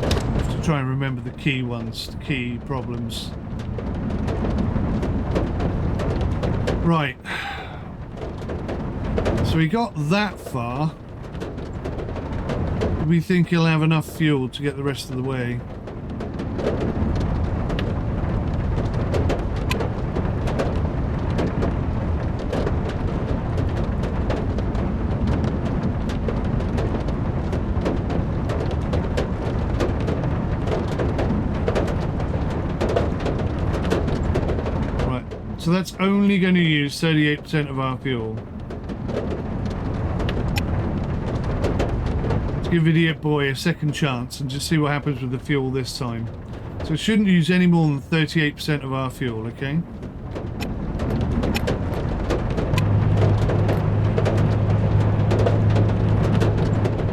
A: I have to try and remember the key ones, the key problems. Right. So we got that far. Do we think he'll have enough fuel to get the rest of the way? So that's only going to use 38% of our fuel. Let's give Idiot Boy a second chance and just see what happens with the fuel this time. So it shouldn't use any more than 38% of our fuel, okay?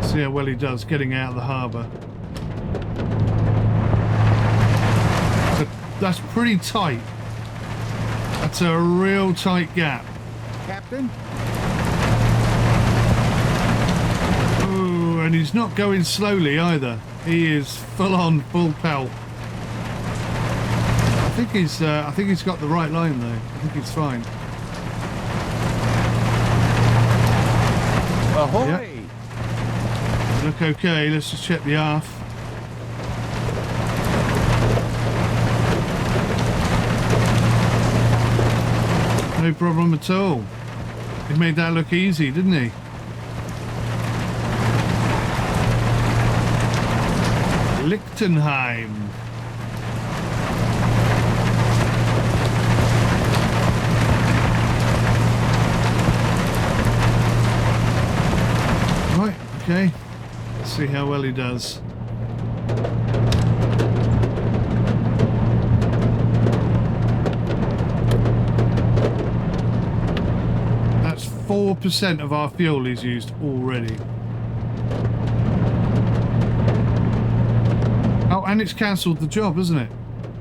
A: See how well he does getting out of the harbour. So that's pretty tight. That's a real tight gap.
B: Captain?
A: Ooh, and he's not going slowly either. He is full on, full pelt. I think he's got the right line though. I think he's fine.
B: Ahoy!
A: Yep. Look okay. Let's just check the aft. No problem at all. He made that look easy, didn't he? Lichtenheim. Right, okay. Let's see how well he does. That's 4% of our fuel is used already. Oh, and it's cancelled the job, isn't it?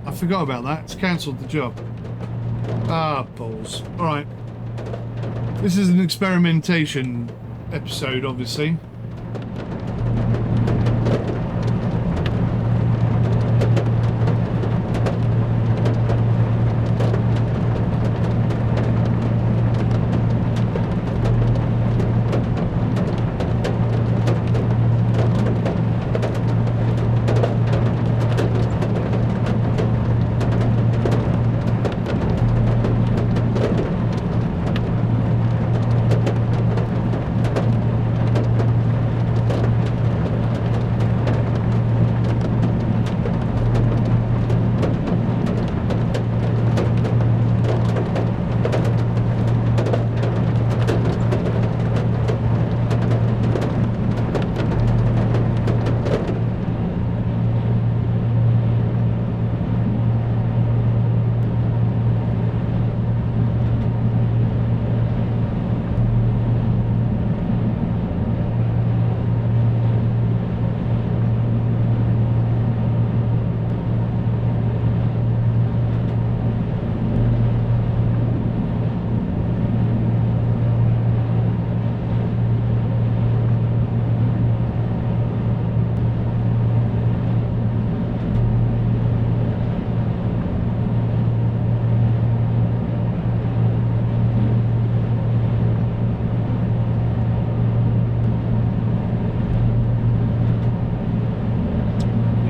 A: I forgot about that. It's cancelled the job. Ah, balls. Alright. This is an experimentation episode, obviously.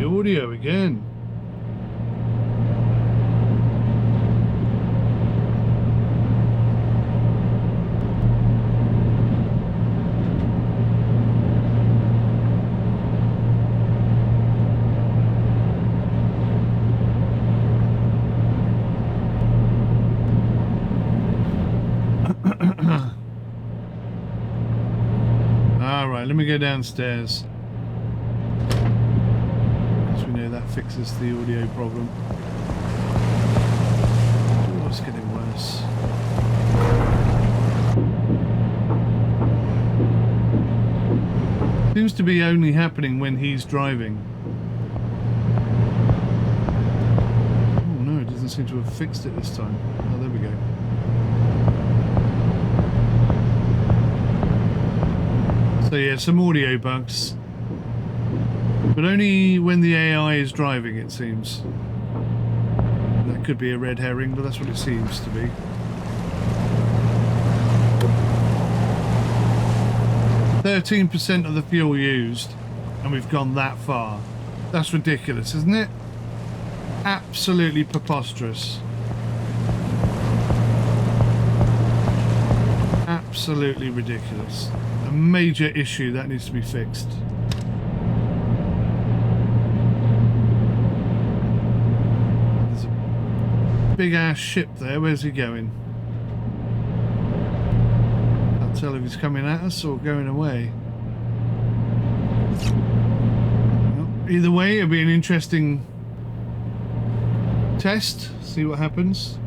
A: Audio again. All right, let me go downstairs. That fixes the audio problem. Oh, it's getting worse. Seems to be only happening when he's driving. Oh no, it doesn't seem to have fixed it this time. Oh, there we go. So yeah, some audio bugs. But only when the AI is driving, it seems. That could be a red herring, but that's what it seems to be. %13% of the fuel used, and we've gone that far. That's ridiculous, isn't it? Absolutely preposterous. Absolutely ridiculous. A major issue that needs to be fixed. Big ass ship there. Where's he going? Can't tell if he's coming at us or going away. Well, either way, it'll be an interesting test. See what happens.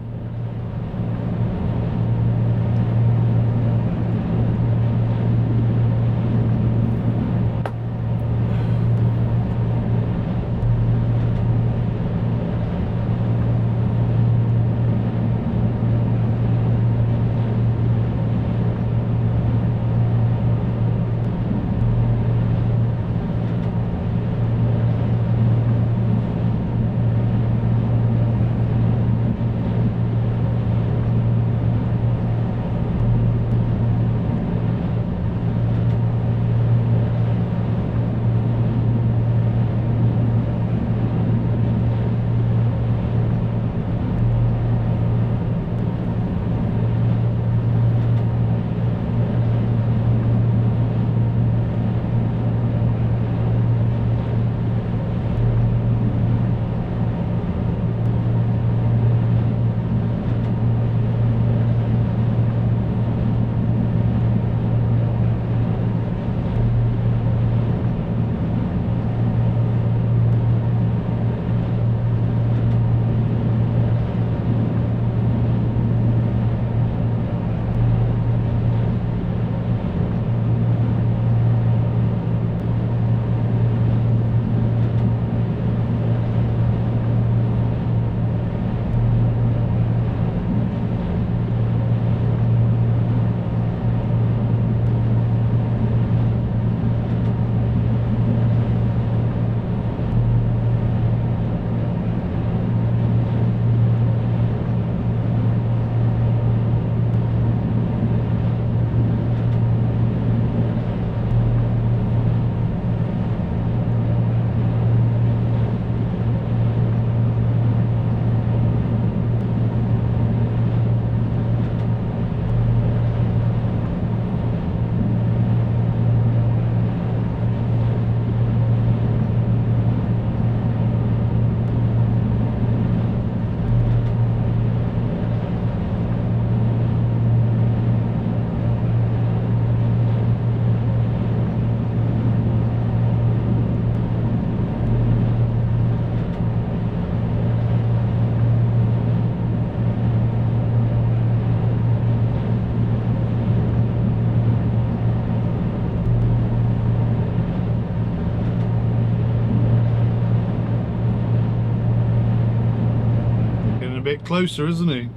A: closer, isn't he?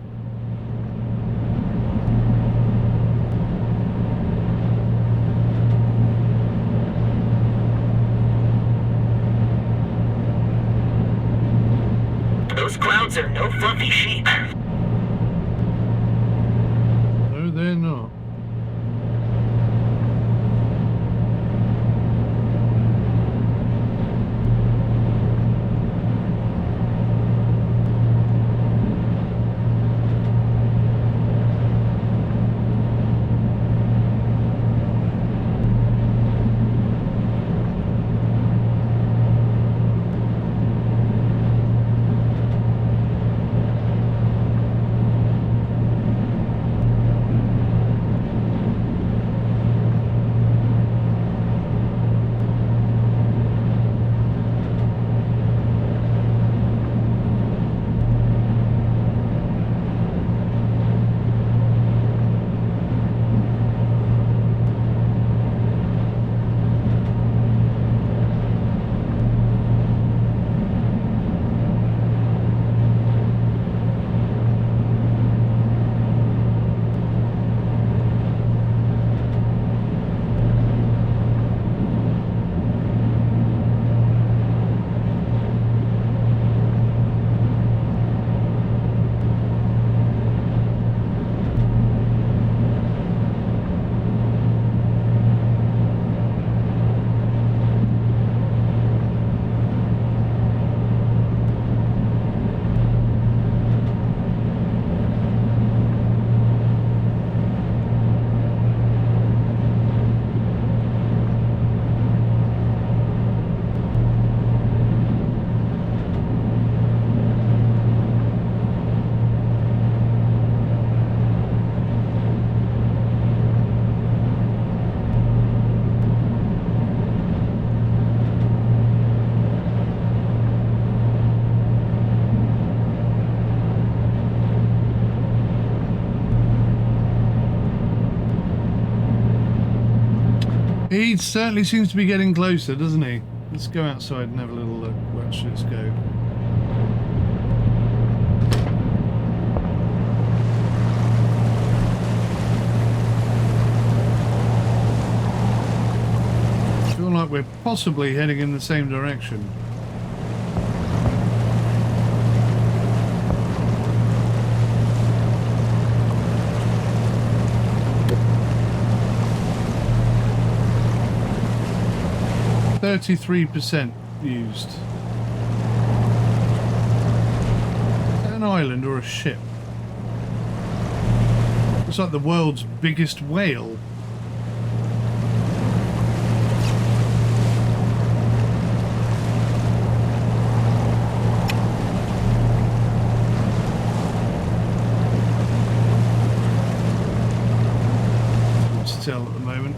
D: Those clouds are no fluffy sheep.
A: No, they're not. He certainly seems to be getting closer, doesn't he? Let's go outside and have a little look. Watch this go. I feel like we're possibly heading in the same direction. %3 used. Is that an island or a ship? Looks like the world's biggest whale. Hard to tell at the moment.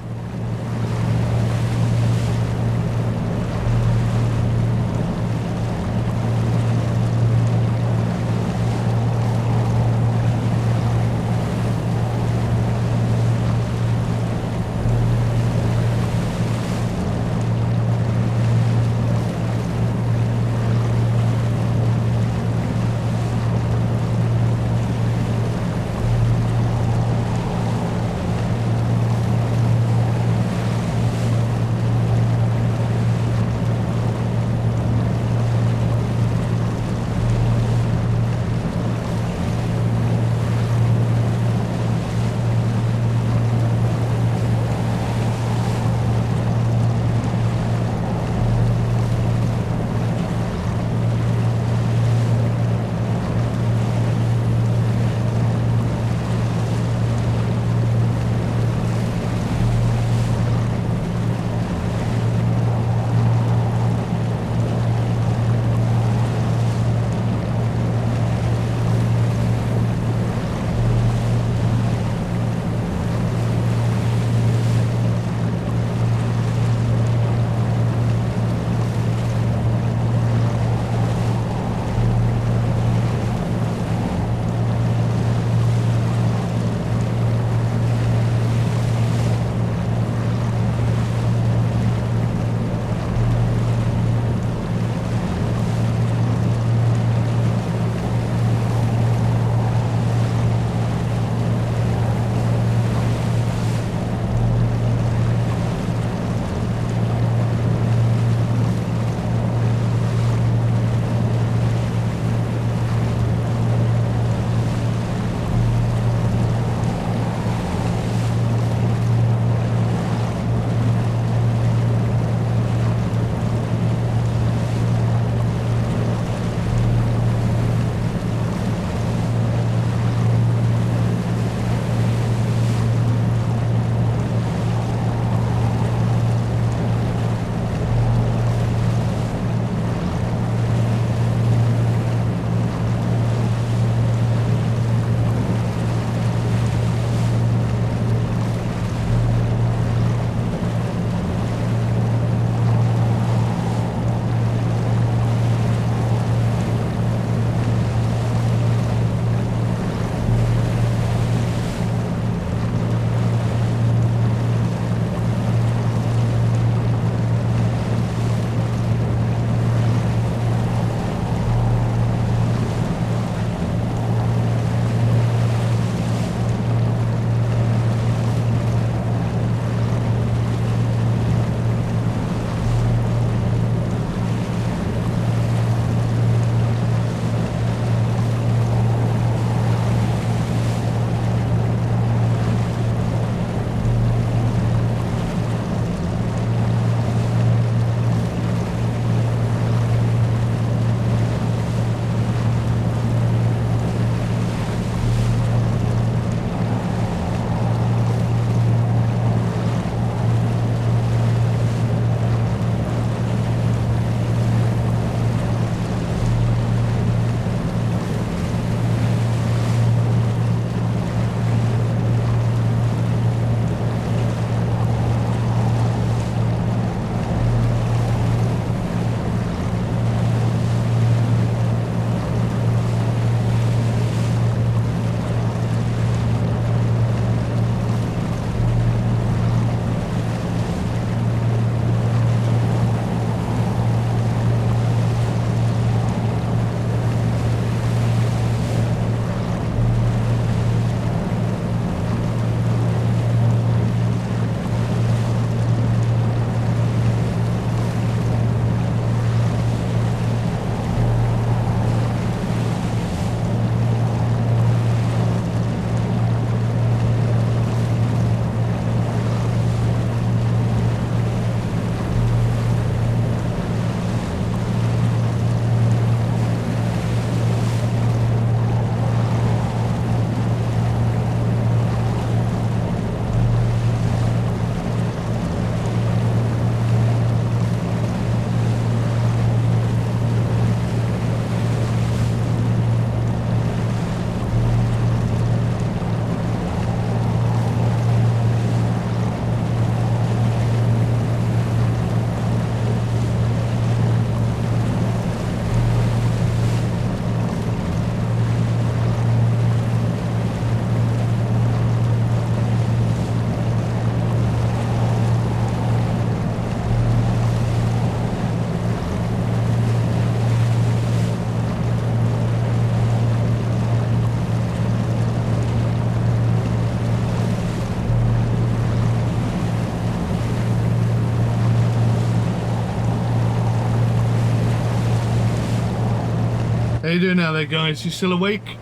A: How you doing now there, guys? You still awake?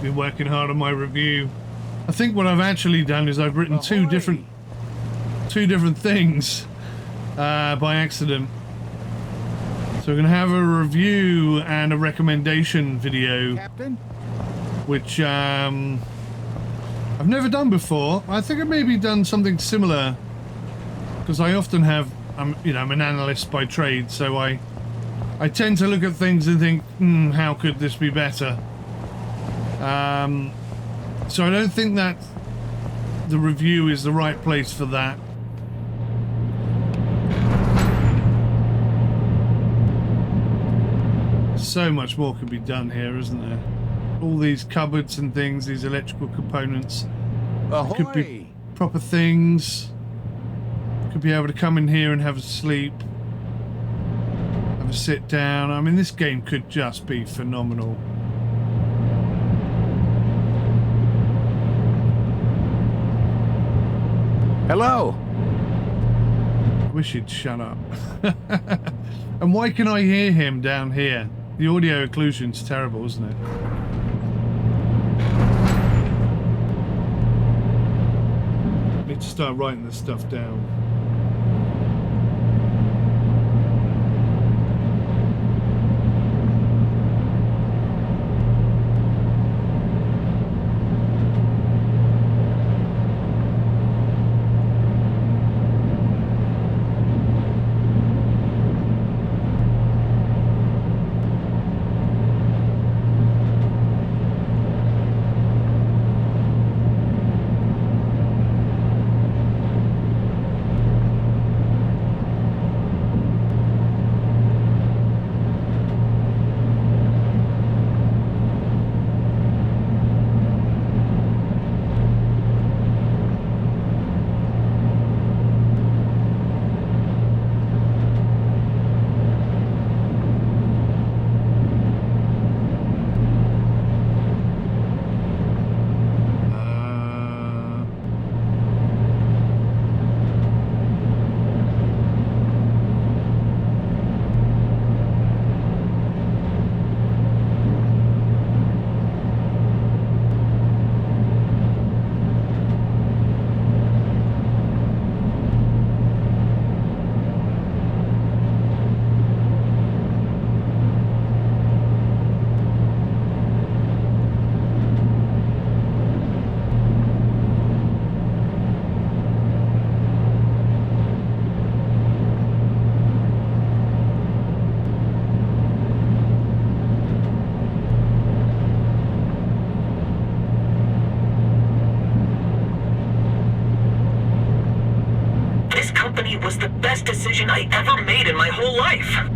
A: Been working hard on my review. I think what I've actually done is I've written two different things by accident. So we're going to have a review and a recommendation video,
B: Captain?
A: which I've never done before. I think I've maybe done something similar because I often have, I'm an analyst by trade, so I tend to look at things and think, how could this be better? So I don't think that the review is the right place for that. So much more could be done here, isn't there? All these cupboards and things, these electrical components.
B: Ahoy!
A: Could be proper things. Could be able to come in here and have a sleep. Have a sit down. I mean, this game could just be phenomenal.
B: Hello.
A: I wish he'd shut up. And why can I hear him down here? The audio occlusion's terrible, isn't it? I need to start writing this stuff down.
D: Was the best decision I ever made in my whole life.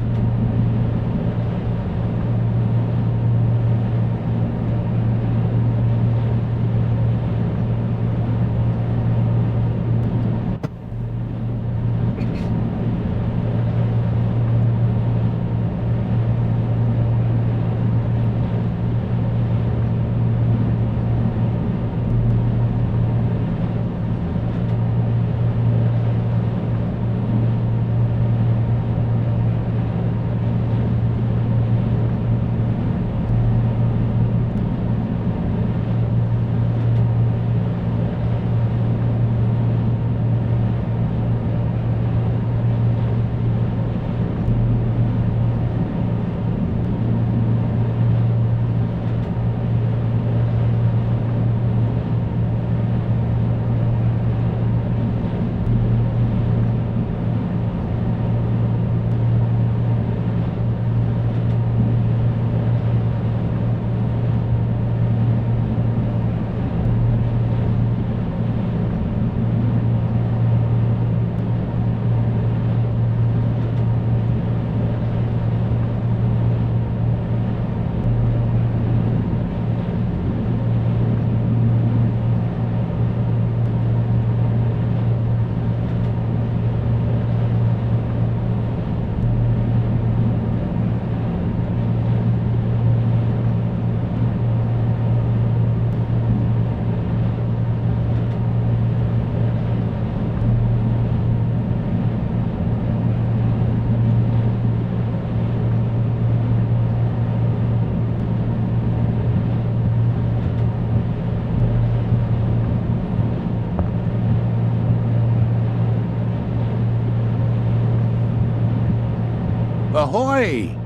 B: Ahoy!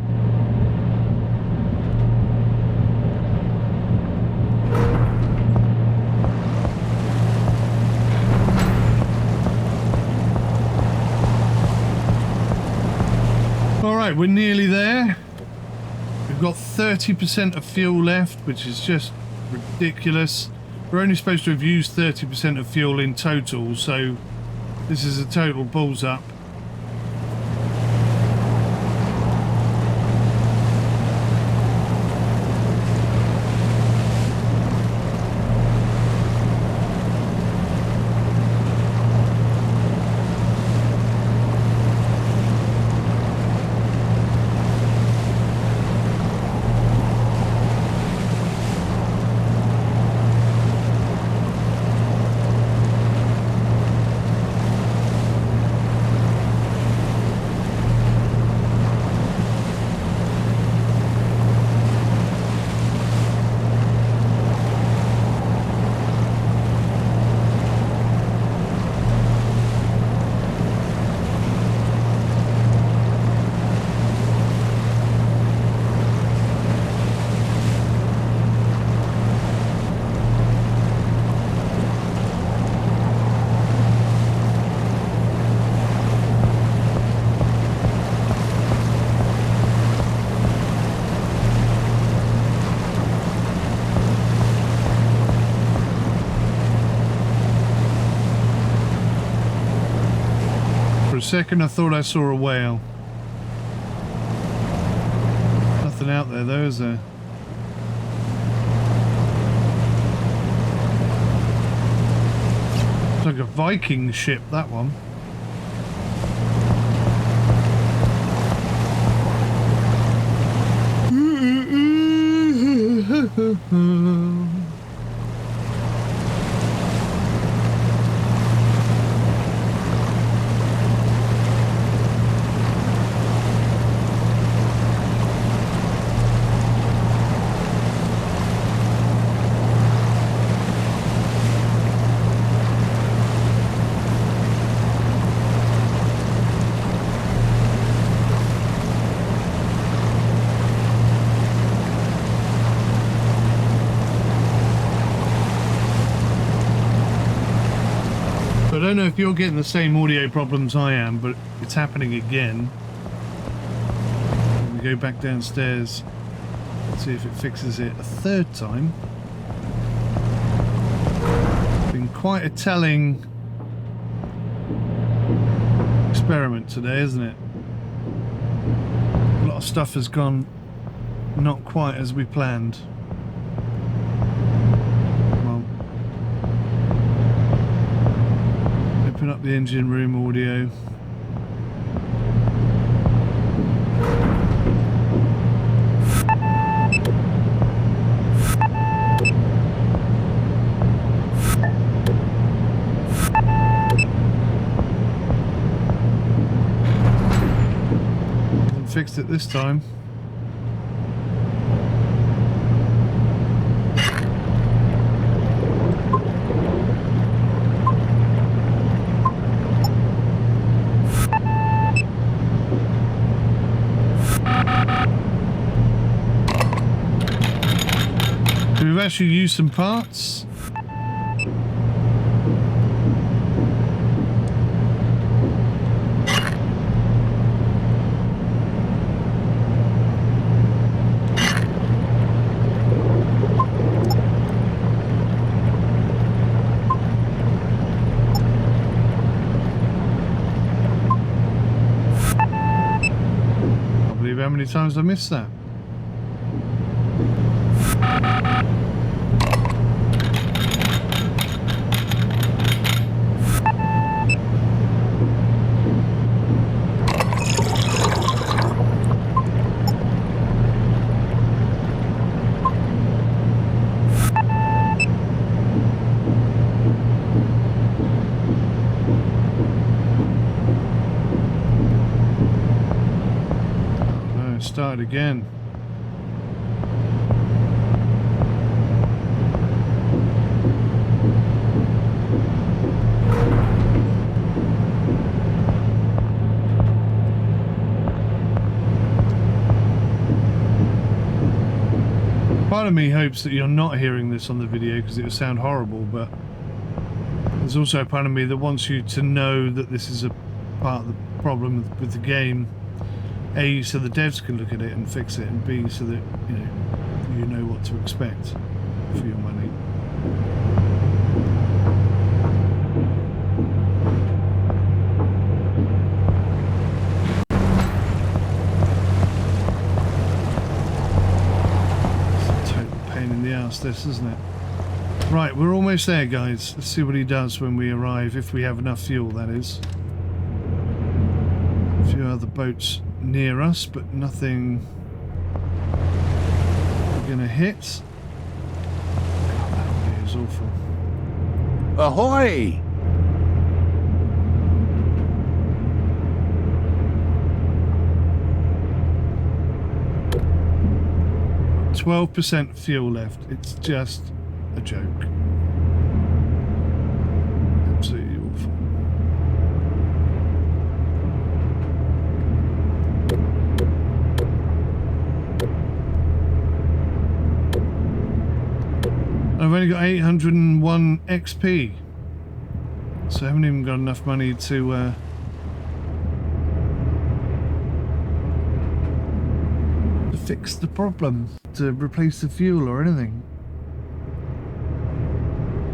A: All right, we're nearly there. We've got 30% of fuel left, which is just ridiculous. We're only supposed to have used 30% of fuel in total, so this is a total balls up. For a second I thought I saw a whale. Nothing out there though, is there? It's like a Viking ship, that one. I don't know if you're getting the same audio problems I am, but it's happening again. Let me go back downstairs and see if it fixes it a third time. It's been quite a telling experiment today, isn't it? A lot of stuff has gone not quite as we planned. Open up the engine room audio. Haven't fixed it this time. We've actually used some parts. Can't believe how many times I missed that. Start again. part of me hopes that you're not hearing this on the video because it would sound horrible, but there's also a part of me that wants you to know that this is a part of the problem with the game. A, so the devs can look at it and fix it, and B, so that you know what to expect for your money. This, isn't it? Right, we're almost there, guys. Let's see what he does when we arrive, if we have enough fuel, that is. A few other boats near us, but nothing we're gonna hit. God, that audio is awful.
B: Ahoy!
A: 12% fuel left. It's just a joke. Absolutely awful. I've only got 801 XP, so I haven't even got enough money to fix the problem, to replace the fuel or anything.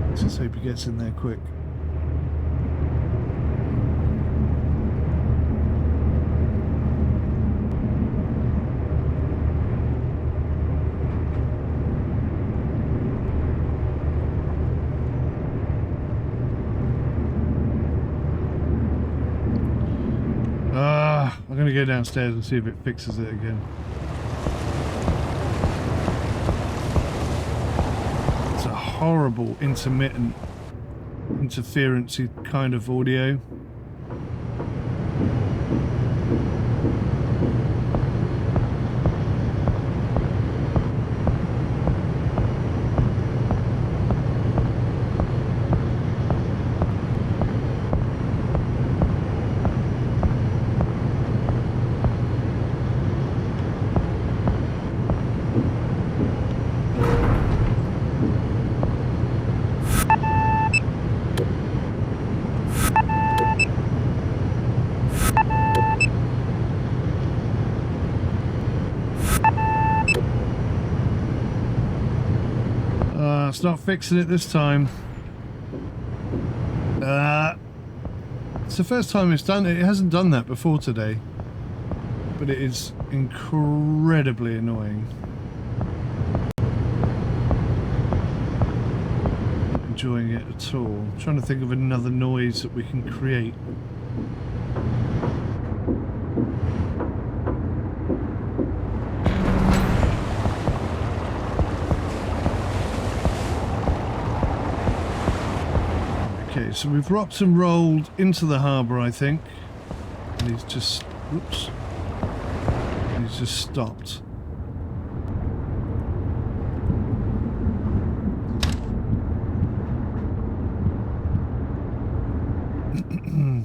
A: Let's just hope he gets in there quick. I'm gonna go downstairs and see if it fixes it again. Horrible intermittent interference-y kind of audio. It's not fixing it this time. It's the first time it's done it. It hasn't done that before today, but it is incredibly annoying. Not enjoying it at all. I'm trying to think of another noise that we can create. Okay, so we've rocked and rolled into the harbour, I think. And he's just... Whoops. He's just stopped.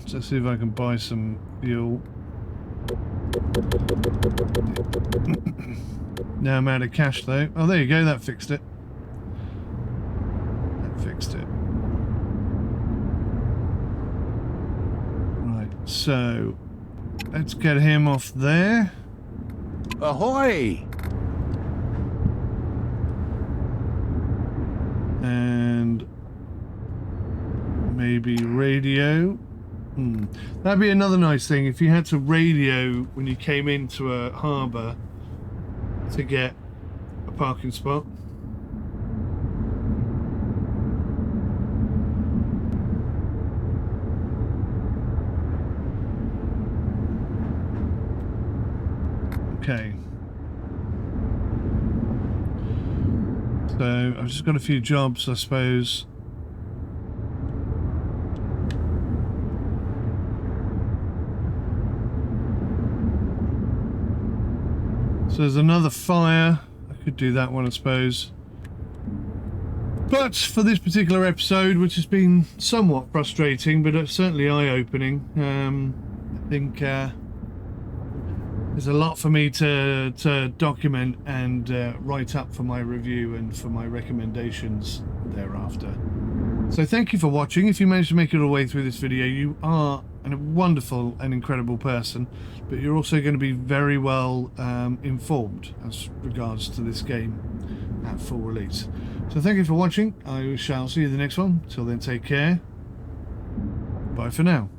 A: So let's see if I can buy some fuel. Now I'm out of cash though. Oh, there you go, that fixed it. That fixed it. So, let's get him off there.
B: Ahoy!
A: And maybe radio. That'd be another nice thing if you had to radio when you came into a harbour to get a parking spot. Okay. So I've just got a few jobs, I suppose. So there's another fire. I could do that one, I suppose. But for this particular episode, which has been somewhat frustrating, but certainly eye-opening, I think there's a lot for me to document and write up for my review and for my recommendations thereafter. So thank you for watching. If you managed to make it all the way through this video, you are a wonderful and incredible person, but you're also going to be very well informed as regards to this game at full release. So thank you for watching. I shall see you in the next one. Till then, take care. Bye for now.